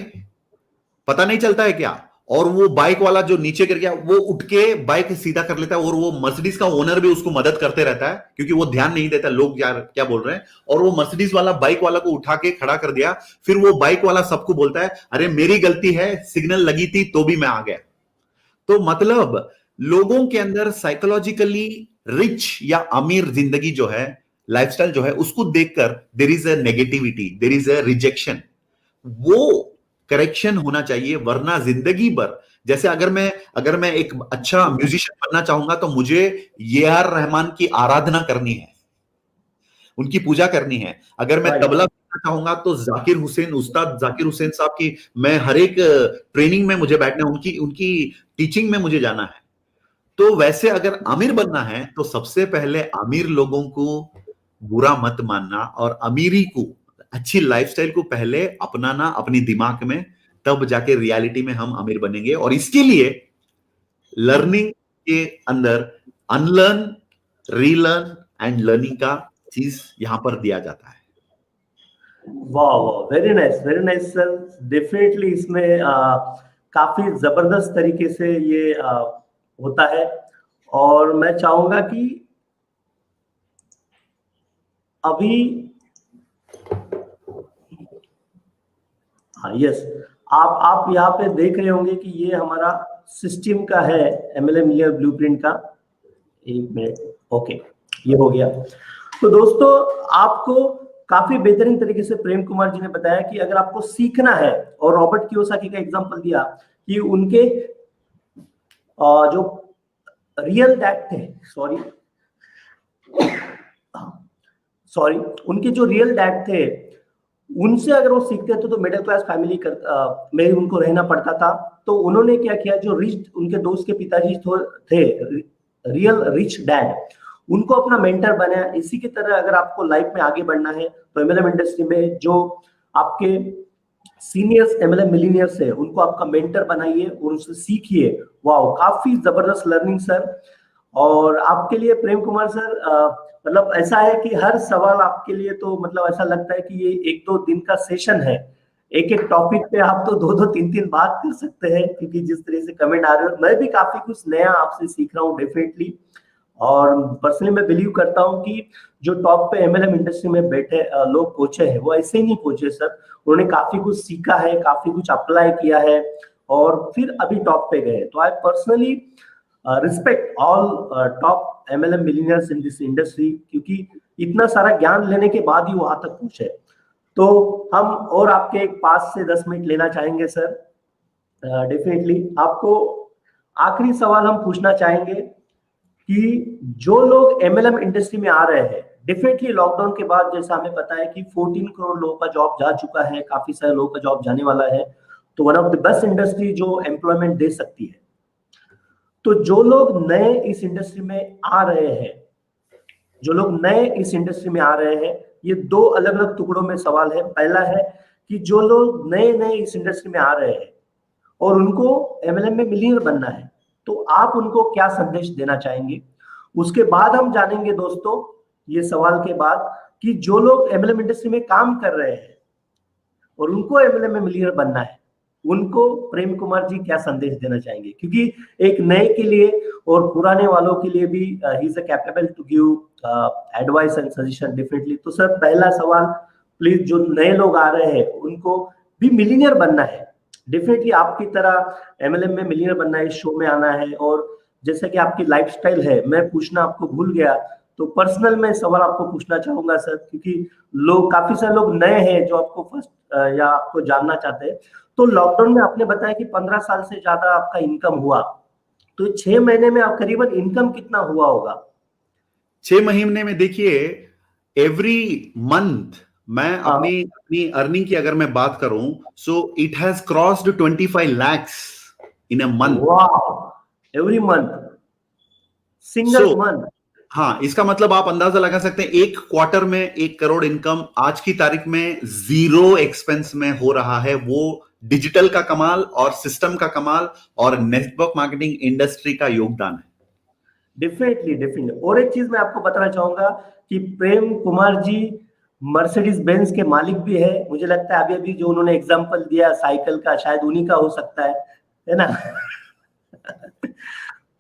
पता नहीं चलता है क्या। और वो बाइक वाला जो नीचे गिर गया वो उठ के बाइक सीधा कर लेता है, और वो मर्सिडीज का ओनर भी उसको मदद करते रहता है, क्योंकि वो ध्यान नहीं देता लोग यार क्या बोल रहे हैं। और वो मर्सिडीज वाला बाइक वाला को उठा के खड़ा कर दिया, फिर वो बाइक वाला सबको बोलता है अरे मेरी गलती है, सिग्नल लगी थी तो भी मैं आ गया। तो मतलब लोगों के अंदर साइकोलॉजिकली रिच या अमीर जिंदगी जो है, लाइफस्टाइल जो है, उसको देखकर there is a negativity, there is a rejection. वो करेक्शन होना चाहिए, वरना जिंदगी भर, जैसे अगर मैं एक अच्छा म्यूजिशियन बनना चाहूंगा तो मुझे ए.आर. रहमान की आराधना करनी है, उनकी पूजा करनी है। अगर मैं तबला सीखना चाहूंगा तो उस्ताद जाकिर हुसैन साहब की मैं हर एक ट्रेनिंग में मुझे बैठना, उनकी टीचिंग में मुझे जाना है। तो वैसे अगर अमीर बनना है तो सबसे पहले अमीर लोगों को बुरा मत मानना, और अमीरी को, अच्छी लाइफस्टाइल को पहले अपनाना अपने दिमाग में, तब जाके रियलिटी में हम अमीर बनेंगे। और इसके लिए लर्निंग के अंदर अनलर्न, रीलर्न एंड लर्निंग का चीज यहां पर दिया जाता है। वाह वाह, वेरी नाइस सर। डेफिनेटली इसमें काफी जबरदस्त तरीके से ये होता है। और मैं चाहूंगा कि अभी, हाँ यस, आप यहाँ पे देख रहे होंगे कि ये हमारा सिस्टम का है, एमएलएम मिलियनर ब्लूप्रिंट का। एक मिनट, ओके, ये हो गया। तो दोस्तों, आपको काफी बेहतरीन तरीके से प्रेम कुमार जी ने बताया कि अगर आपको सीखना है, और रॉबर्ट कियोसाकी का एग्जांपल दिया कि उनके जो रियल डैड थे, सॉरी, उनके जो रियल डैड थे, उनसे अगर वो सीखते थे तो मिडिल क्लास फैमिली में उनको रहना पड़ता था। तो उन्होंने क्या किया, जो रिच उनके दोस्त के पिताजी थे, रियल रिच डैड, उनको अपना मेंटर बनाया। इसी की तरह अगर आपको लाइफ में आगे बढ़ना है तो एमएलएम इंडस्ट्री में जो आपके सीनियर्स एमएलएम मिलीनियर्स है, उनको आपका मेंटर बनाइए और उससे सीखिए। वाओ, काफी जबरदस्त लर्निंग सर। और आपके लिए प्रेम कुमार सर, मतलब ऐसा है कि हर सवाल आपके लिए तो मतलब ऐसा लगता है कि ये 1-2 दिन का सेशन है। एक एक टॉपिक पे आप तो 2-2 3-3 बात कर सकते हैं, क्योंकि जिस तरह से कमेंट आ रहे हो, मैं भी काफी कुछ नया आपसे सीख रहा हूँ डेफिनेटली। और पर्सनली मैं बिलीव करता हूँ कि जो टॉप पे एमएलएम इंडस्ट्री में बैठे लोग पहुंचे हैं, वो ऐसे ही नहीं पहुंचे सर। उन्होंने काफी कुछ सीखा है, काफी कुछ अप्लाई किया है, और फिर अभी टॉप पे गए। तो I personally respect all top MLM millionaires in this industry, क्योंकि इतना सारा ज्ञान लेने के बाद ही वहां तक पहुंचे। तो हम और आपके 5 से 10 मिनट लेना चाहेंगे सर। डेफिनेटली आपको आखिरी सवाल हम पूछना चाहेंगे कि जो लोग एमएलएम इंडस्ट्री में आ रहे हैं, डेफिनेटली लॉकडाउन के बाद जैसा हमें पता है कि 14 करोड़ लोगों का जॉब जा चुका है, काफी सारे लोगों का जॉब जाने वाला है। तो one of the best industry जो एम्प्लॉयमेंट दे सकती है। तो जो लोग नए इस इंडस्ट्री में आ रहे हैं, ये 2 अलग अलग टुकड़ों में सवाल है। पहला है कि जो लोग नए नए इस इंडस्ट्री में आ रहे हैं और उनको एमएलएम में मिलियनर बनना है, तो आप उनको क्या संदेश देना चाहेंगे? उसके बाद हम जानेंगे दोस्तों, ये सवाल के बाद, कि जो लोग एमएलएम इंडस्ट्री में काम कर रहे हैं और उनको एमएलएम में मिलियनर बनना है, उनको प्रेम कुमार जी क्या संदेश देना चाहेंगे? क्योंकि एक नए के लिए और पुराने वालों के लिए भी he is capable to give advice and suggestion definitely. तो सर, पहला सवाल प्लीज, जो नए लोग आ रहे हैं उनको भी मिलियनर बनना है, डेफिनेटली आपकी तरह एमएलएम में मिलियनर बनना है, इस शो में आना है। और जैसा कि आपकी लाइफस्टाइल है, मैं पूछना आपको भूल गया, तो पर्सनल में सवाल आपको पूछना चाहूंगा सर, क्योंकि काफी सारे लोग नए हैं जो आपको फर्स्ट या आपको जानना चाहते हैं। तो लॉकडाउन में आपने बताया कि 15 साल से ज्यादा आपका इनकम हुआ, तो 6 महीने में आप करीबन इनकम कितना हुआ होगा? 6 महीने में देखिए, एवरी मंथ मैं अपनी अर्निंग की अगर मैं बात करूं, so it has crossed 25 lakhs in a month. वाह, एवरी मंथ, सिंगल मंथ। हाँ, इसका मतलब आप अंदाजा लगा सकते हैं, एक क्वार्टर में 1 करोड़ इनकम आज की तारीख में 0 एक्सपेंस में हो रहा है। वो डिजिटल का कमाल और सिस्टम का कमाल और नेटवर्क मार्केटिंग इंडस्ट्री का योगदान है। डेफिनेटली। और एक चीज मैं आपको बताना चाहूंगा कि प्रेम कुमार जी मर्सिडीज बेंज के मालिक भी है। मुझे लगता है अभी जो उन्होंने एग्जांपल दिया साइकिल का, शायद उन्हीं का हो सकता है ना?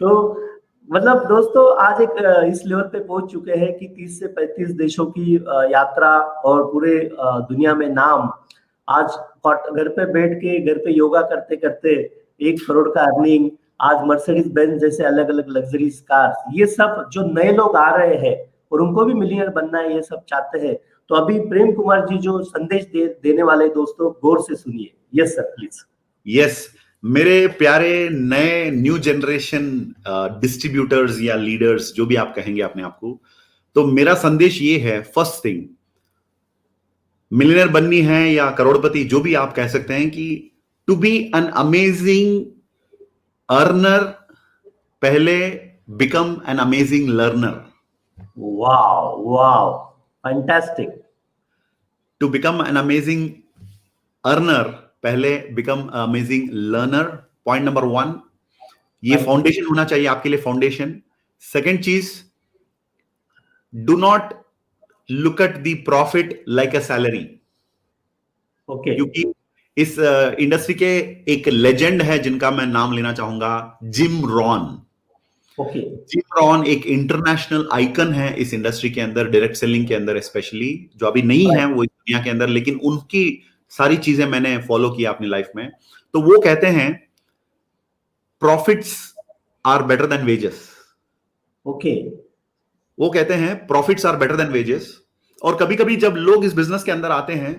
तो मतलब दोस्तों, आज एक इस लेवल पे पहुंच चुके हैं कि 30 से 35 देशों की यात्रा और पूरे दुनिया में नाम। आज घर पे बैठ के, घर पे योगा करते करते 1 करोड़ का अर्निंग, आज मर्सिडीज बेंज जैसे अलग अलग लग्जरीज कार, ये सब जो नए लोग आ रहे हैं और उनको भी मिलियनर बनना है, ये सब चाहते हैं। तो अभी प्रेम कुमार जी जो संदेश देने वाले दोस्तों, गौर से सुनिए। Yes sir, please. यस, मेरे प्यारे नए न्यू जनरेशन डिस्ट्रीब्यूटर्स या लीडर्स, जो भी आप कहेंगे अपने आप को, तो मेरा संदेश ये है, फर्स्ट थिंग, मिलियनर बननी है या करोड़पति, जो भी आप कह सकते हैं, कि to be an amazing earner, पहले become an amazing learner. Wow, fantastic. To become an amazing earner, पहले become amazing learner, point number 1, ये फाउंडेशन होना चाहिए आपके लिए, फाउंडेशन। सेकंड चीज, do not look at the profit like a salary. Okay, क्योंकि इस इंडस्ट्री के एक लेजेंड है जिनका मैं नाम लेना चाहूंगा, Jim Rohn. Okay, Jim Rohn एक इंटरनेशनल आइकन है इस इंडस्ट्री के अंदर, डायरेक्ट सेलिंग के अंदर स्पेशली, जो अभी नहीं है वो इस दुनिया के अंदर, लेकिन उनकी सारी चीजें मैंने फॉलो किया अपनी लाइफ में। तो वो कहते हैं profits are better than wages. Okay, वो कहते हैं profits are better than wages. और कभी कभी जब लोग इस बिजनेस के अंदर आते हैं,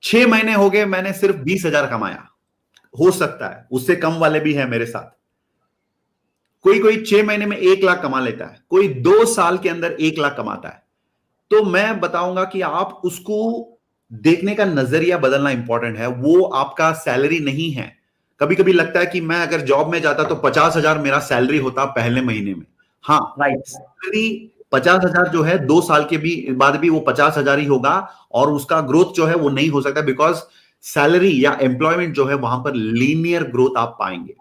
6 महीने हो गए मैंने सिर्फ 20,000 कमाया, हो सकता है उससे कम वाले भी हैं मेरे साथ, कोई कोई 6 महीने में 1 लाख कमा लेता है, कोई 2 साल के अंदर 1 लाख कमाता है। तो मैं बताऊंगा कि आप उसको देखने का नजरिया बदलना इंपॉर्टेंट है। वो आपका सैलरी नहीं है। कभी कभी लगता है कि मैं अगर जॉब में जाता तो 50,000 मेरा सैलरी होता पहले महीने में। हाँ, राइट, सैलरी 50,000 जो है 2 साल के बाद भी वो 50,000 ही होगा, और उसका ग्रोथ जो है वो नहीं हो सकता, बिकॉज सैलरी या एम्प्लॉयमेंट जो है वहां पर लीनियर ग्रोथ आप पाएंगे।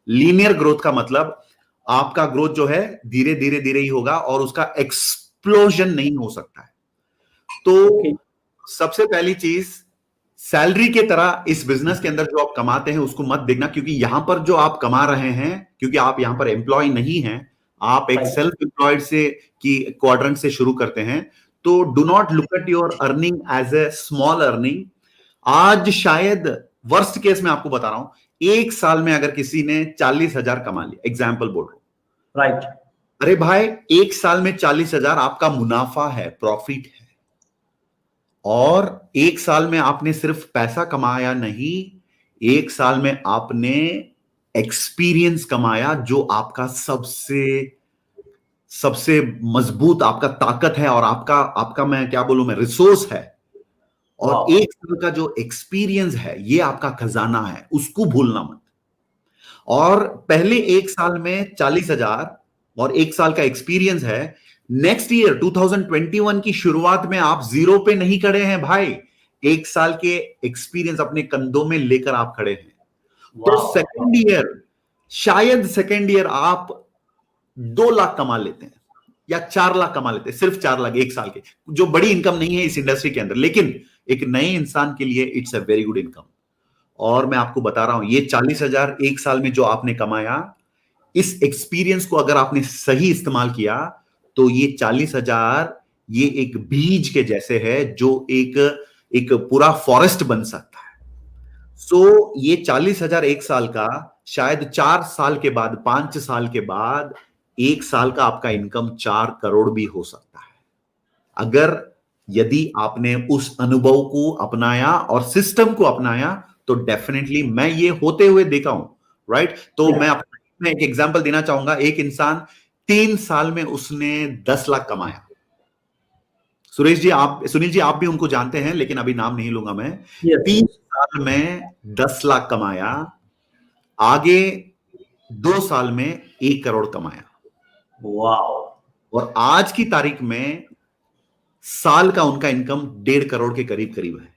लीनियर ग्रोथ का मतलब आपका ग्रोथ जो है धीरे धीरे धीरे ही होगा, और उसका एक्सप्लोजन नहीं हो सकता है। तो सबसे पहली चीज, सैलरी के तरह इस बिजनेस के अंदर जो आप कमाते हैं उसको मत देखना, क्योंकि यहां पर जो आप कमा रहे हैं, क्योंकि आप यहां पर एम्प्लॉय नहीं हैं, आप एक सेल्फ एम्प्लॉयड से की क्वाड्रेंट से शुरू करते हैं। तो do not look at your earning as a small earning. आज शायद वर्स्ट केस में आपको बता रहा हूं, 1 साल में अगर किसी ने 40,000 कमा लिया, एग्जाम्पल बोल रहा हूं, राइट, अरे भाई 1 साल में 40,000 आपका मुनाफा है, प्रॉफिट है। और 1 साल में आपने सिर्फ पैसा कमाया नहीं, 1 साल में आपने एक्सपीरियंस कमाया, जो आपका सबसे सबसे मजबूत आपका ताकत है, और आपका आपका मैं क्या बोलूं, मैं रिसोर्स है। और 1 साल का जो एक्सपीरियंस है ये आपका खजाना है, उसको भूलना मत। और पहले 1 साल में 40,000 और 1 साल का एक्सपीरियंस है। नेक्स्ट ईयर 2021 की शुरुआत में आप जीरो पे नहीं खड़े हैं भाई, 1 साल के एक्सपीरियंस अपने कंधों में लेकर आप खड़े हैं। तो सेकेंड ईयर, शायद सेकेंड ईयर आप 2 लाख कमा लेते हैं या 4 लाख कमा लेते हैं, सिर्फ 4 लाख 1 साल के, जो बड़ी इनकम नहीं है इस इंडस्ट्री के अंदर, लेकिन एक नए इंसान के लिए it's a very good income. और मैं आपको बता रहा हूं, ये 40,000 1 साल में जो आपने कमाया, इस एक्सपीरियंस को अगर आपने सही इस्तेमाल किया तो ये 40,000 ये एक बीज के जैसे है, जो एक पूरा फॉरेस्ट बन सकता है। सो ये 40,000 1 साल का, शायद 4 साल के बाद, 5 साल के बाद 1 साल का आपका इनकम 4 करोड़ भी हो सकता है, अगर यदि आपने उस अनुभव को अपनाया और सिस्टम को अपनाया। तो डेफिनेटली मैं ये होते हुए देखा हूं, राइट। तो मैं एक एग्जांपल देना चाहूंगा। एक इंसान 3 साल में उसने 10 लाख कमाया। सुरेश जी, आप, सुनील जी, आप भी उनको जानते हैं, लेकिन अभी नाम नहीं लूंगा मैं। 3 साल में 10 लाख कमाया, आगे 2 साल में 1 करोड़ कमाया। और आज की तारीख में साल का उनका इनकम 1.5 करोड़ के करीब करीब है,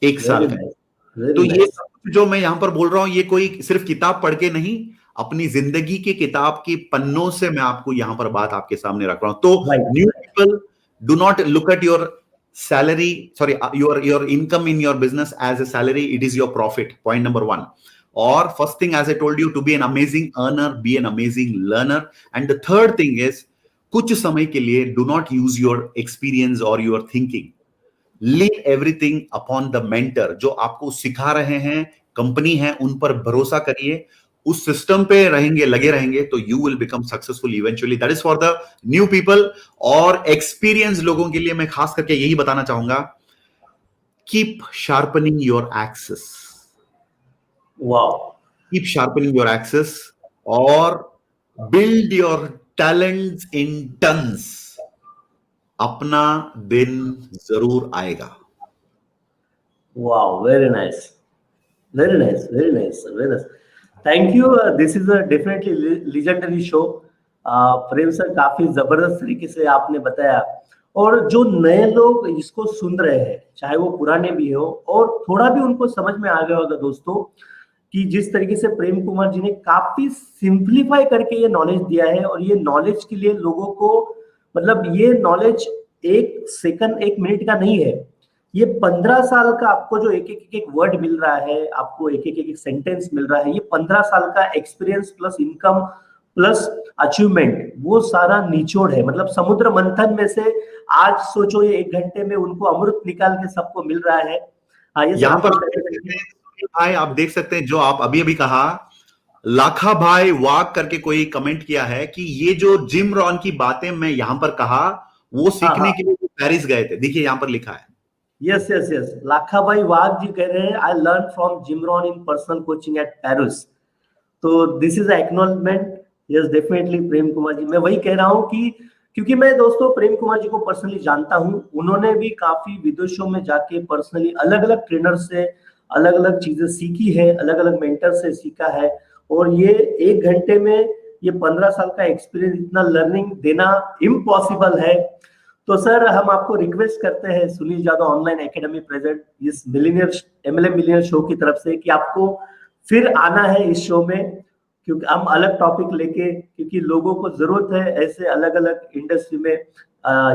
1 साल का। तो ये जो मैं यहां पर बोल रहा हूं, ये कोई सिर्फ किताब पढ़ के नहीं, अपनी जिंदगी के किताब की पन्नों से मैं आपको यहां पर बात आपके सामने रख रहा हूं। तो new people, do not look at your salary, sorry, your income in your business as a salary, it is your profit, point number 1। और first thing, as I told you, to be an amazing earner, be an amazing learner. And the third thing is, कुछ समय के लिए do not use your experience और your thinking, leave everything upon the mentor. जो आपको सिखा रहे हैं, कंपनी है, उन पर भरोसा करिए, उस सिस्टम पे रहेंगे, लगे रहेंगे, तो you will become successful eventually. That is for the new people. और एक्सपीरियंस लोगों के लिए मैं खास करके यही बताना चाहूंगा, keep sharpening your axes, keep sharpening your axes, और build your talents in tons. अपना दिन जरूर आएगा। Wow, very nice, very nice, very nice, very nice. Thank you. This is a definitely legendary show. Prem sir, काफी जबरदस्त तरीके से आपने बताया। और जो नए लोग इसको सुन रहे हैं, चाहे वो पुराने भी हो, और थोड़ा भी उनको समझ में आ गया होगा दोस्तों कि जिस तरीके से प्रेम कुमार जी ने काफी सिंप्लीफाई करके ये नॉलेज दिया है, और ये नॉलेज के लिए लोगों को, मतलब ये नॉलेज 1 सेकंड 1 मिनट का नहीं है, ये 15 साल का आपको जो एक वर्ड मिल रहा है, आपको एक सेंटेंस मिल रहा है, ये 15 साल का experience plus income plus achievement, वो सारा निचोड़ है। मतलब समुद्र मंथन में से आज सोचो ये 1 घंटे में उनको अमृत निकाल के सबको मिल रहा है। हाँ, ये यहाँ पर भाई आप देख सकते हैं जो आप अभी अभी कहा, लाखा भाई वाक करके कोई कमेंट किया है कि ये जो जिम रॉन की बातें मैं यहां पर कहा, वो सीखने के लिए पेरिस गए थे। देखिए यहां पर लिखा है। यस यस यस, लाखा भाई वाघ जी कह रहे हैं, I learn from Jim Rohn in personal coaching at Paris. तो this is acknowledgement. Yes definitely Prem Kumar ji, मैं वही कह रहा हूँ कि क्योंकि मैं दोस्तों प्रेम कुमार जी को पर्सनली जानता हूँ, उन्होंने भी काफी विदेशों में जाके पर्सनली अलग अलग ट्रेनर से अलग अलग चीजें सीखी है, अलग अलग मेंटर से सीखा है, और ये 1 घंटे में ये 15 साल का एक्सपीरियंस इतना लर्निंग देना इम्पॉसिबल है। तो सर हम आपको रिक्वेस्ट करते हैं Sunil Jadhav online academy present इस मिलियनियर एमएलएम मिलियनियर शो की तरफ से कि आपको फिर आना है इस शो में, क्योंकि हम अलग टॉपिक लेके, क्योंकि लोगों को जरूरत है ऐसे अलग अलग इंडस्ट्री में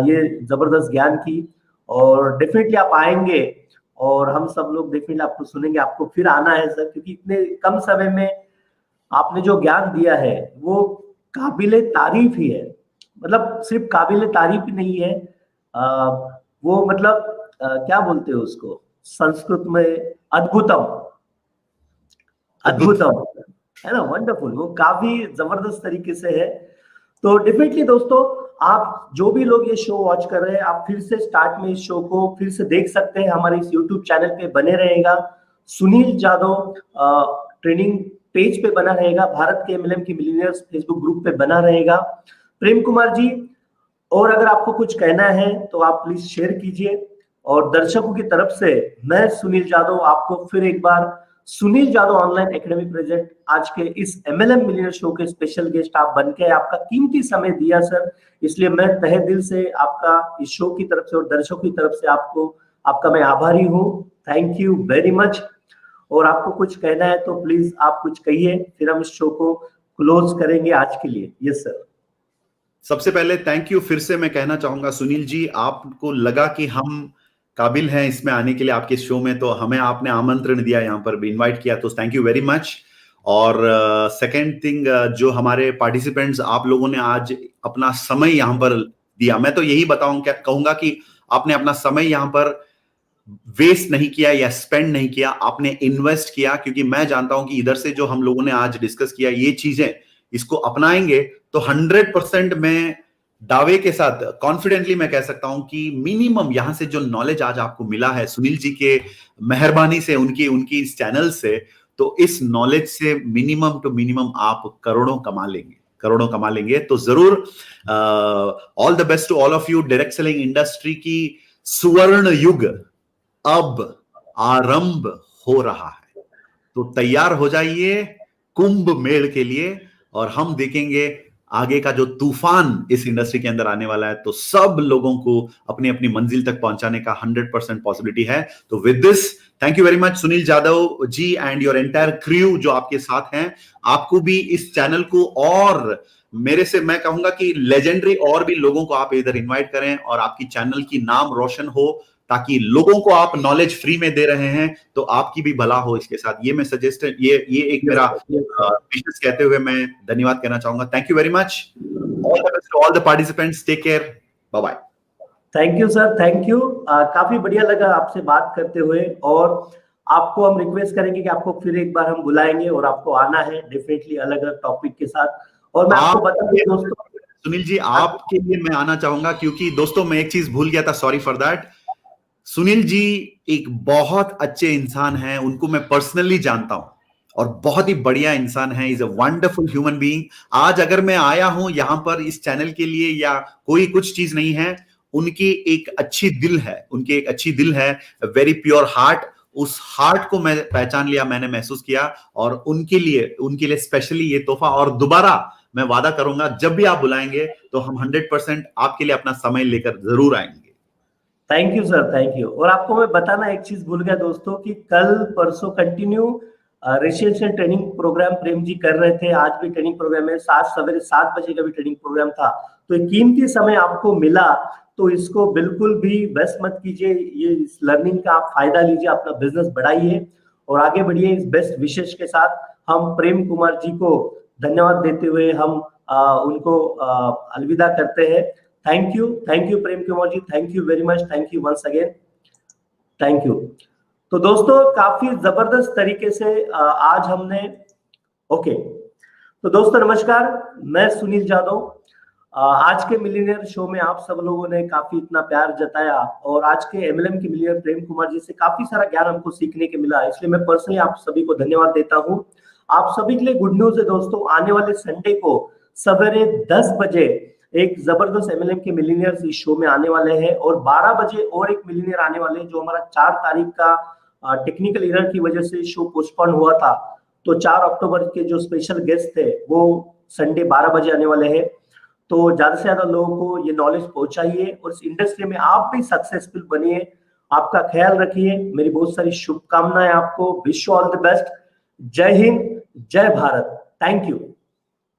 ये जबरदस्त ज्ञान की। और डेफिनेटली आप आएंगे और हम सब लोग डेफिनेटली आपको सुनेंगे, आपको फिर आना है सर, क्योंकि इतने कम समय में आपने जो ज्ञान दिया है वो काबिले तारीफ ही है। मतलब सिर्फ काबिले तारीफ ही नहीं है, वो मतलब क्या बोलते हैं उसको संस्कृत में, अद्भुतम, अद्भुतम है ना, वंडरफुल, वो काफी जबरदस्त तरीके से है। तो डेफिनेटली दोस्तों आप जो भी लोग ये शो वॉच कर रहे हैं, आप फिर से स्टार्ट में इस शो को फिर से देख सकते हैं, हमारे इस यूट्यूब चैनल पे बने रहेगा, सुनील जादव ट्रेनिंग पेज पे बना रहेगा, भारत के एमएलएम की मिलियनियर्स फेसबुक ग्रुप पे बना रहेगा। प्रेम कुमार जी, और अगर आपको कुछ कहना है तो आप प्लीज शेयर कीजिए। और दर्शकों की तरफ से मैं सुनील जादव आपको फिर एक बार Sunil Jadhav online academy present आज के इस एमएलएम मिलियनियर शो के स्पेशल गेस्ट आप बनके आपका कीमती समय दिया सर, इसलिए मैं तहे दिल से आपका इस शो की तरफ से और दर्शकों की तरफ से आपका मैं आभारी हूँ। Thank you very much. और आपको कुछ कहना है तो प्लीज आप कुछ कहिए, फिर हम इस शो को क्लोज करेंगे आज के लिए। Yes sir. सबसे पहले थैंक यू फिर से मैं कहना चाहूंगा सुनील जी, आपको लगा कि हम काबिल हैं इसमें आने के लिए आपके शो में, तो हमें आपने आमंत्रण दिया, यहाँ पर भी इनवाइट किया, तो थैंक यू वेरी मच। और सेकंड थिंग, जो हमारे पार्टिसिपेंट्स आप लोगों ने आज अपना समय यहाँ पर दिया, मैं तो यही कहूंगा कि आपने अपना समय यहाँ पर वेस्ट नहीं किया या स्पेंड नहीं किया, आपने इन्वेस्ट किया, क्योंकि मैं जानता हूं कि इधर से जो हम लोगों ने आज डिस्कस किया ये चीजें इसको अपनाएंगे तो 100% मैं दावे के साथ कॉन्फिडेंटली मैं कह सकता हूं कि मिनिमम यहां से जो नॉलेज आज आपको मिला है सुनील जी के मेहरबानी से, उनकी इस चैनल से, तो इस नॉलेज से मिनिमम टू मिनिमम आप करोड़ों कमा लेंगे। तो जरूर all the best to all of you. Direct selling industry की सुवर्ण युग अब आरंभ हो रहा है, तो तैयार हो जाइए कुंभ मेल के लिए, और हम देखेंगे आगे का जो तूफान इस इंडस्ट्री के अंदर आने वाला है, तो सब लोगों को अपनी अपनी मंजिल तक पहुंचाने का 100% पॉसिबिलिटी है। तो with this thank you very much Sunil Jadhav ji and your entire crew जो आपके साथ हैं। आपको भी इस चैनल को, और मेरे से मैं कहूंगा कि लेजेंडरी और भी लोगों को आप इधर इन्वाइट करें और आपकी चैनल की नाम रोशन हो, ताकि लोगों को आप नॉलेज फ्री में दे रहे हैं तो आपकी भी भला हो इसके साथ। ये मैं सजेस्ट, ये एक मेरा विशेष कहते हुए मैं धन्यवाद कहना चाहूंगा। Thank you very much. All the best to all the participants, take care, bye bye. Thank you sir, thank you. काफी बढ़िया लगा आपसे बात करते हुए, और आपको हम रिक्वेस्ट करेंगे कि आपको फिर एक बार हम बुलाएंगे और आपको आना है डेफिनेटली अलग अलग टॉपिक के साथ। और मैं आपको बता दूं दोस्तों, सुनील जी आपके लिए मैं आना चाहूंगा, क्योंकि दोस्तों मैं एक चीज भूल गया था, sorry for that. Sunil ji एक बहुत अच्छे इंसान हैं, उनको मैं पर्सनली जानता हूं और बहुत ही बढ़िया इंसान है, is a wonderful human being. आज अगर मैं आया हूं यहां पर इस चैनल के लिए या कोई कुछ चीज नहीं है, उनकी एक अच्छी दिल है, वेरी प्योर हार्ट। उस हार्ट को मैं पहचान लिया, मैंने महसूस किया, और उनके लिए स्पेशली ये तोहफा। और दोबारा मैं वादा करूंगा जब भी आप बुलाएंगे तो हम 100% आपके लिए अपना समय लेकर जरूर आएंगे। Thank you sir, thank you. और आपको मैं बताना एक चीज भूल गया दोस्तों कि कल परसों continue residential training programme Prem ji कर रहे थे, आज भी ट्रेनिंग प्रोग्राम है, सवेरे 7 बजे का भी ट्रेनिंग प्रोग्राम था। तो एक कीमती समय आपको मिला, तो इसको बिल्कुल भी वेस्ट मत कीजिए। ये इस लर्निंग का आप फायदा लीजिए, अपना बिजनेस बढ़ाइए और आगे बढ़िए। इस बेस्ट विशेष के साथ हम प्रेम कुमार जी को धन्यवाद देते हुए हम उनको अलविदा करते हैं। Thank you Prem Kumar ji, thank you very much, thank you once again, thank you. तो दोस्तों काफी जबरदस्त तरीके से आज हमने ओके। तो दोस्तों नमस्कार, मैं सुनील जादव। आज के मिलियनेयर शो में आप सब लोगों ने काफी इतना प्यार जताया और आज के एमएलएम के मिलियनेयर प्रेम कुमार जी से काफी सारा ज्ञान हमको सीखने के मिला, इसलिए मैं पर्सनली आप सभी को धन्यवाद देता हूं। आप सभी के लिए गुड न्यूज है दोस्तों, आने वाले संडे को सवेरे 10 बजे एक जबरदस्त एमएलएम के मिलियनेयर्स इस शो में आने वाले हैं और 12 बजे और एक मिलियनेयर आने वाले हैं, जो हमारा 4 तारीख का टेक्निकल एरर की वजह से शो पोस्टपोन हुआ था। तो 4 अक्टूबर के जो स्पेशल गेस्ट थे वो संडे 12 बजे आने वाले हैं। तो ज्यादा से ज्यादा लोगों को ये नॉलेज पहुंचाइए और इस इंडस्ट्री में आप भी सक्सेसफुल बनिए। आपका ख्याल रखिए, मेरी बहुत सारी शुभकामनाएं आपको। Wish you all the best. जय हिंद, जय भारत। Thank you.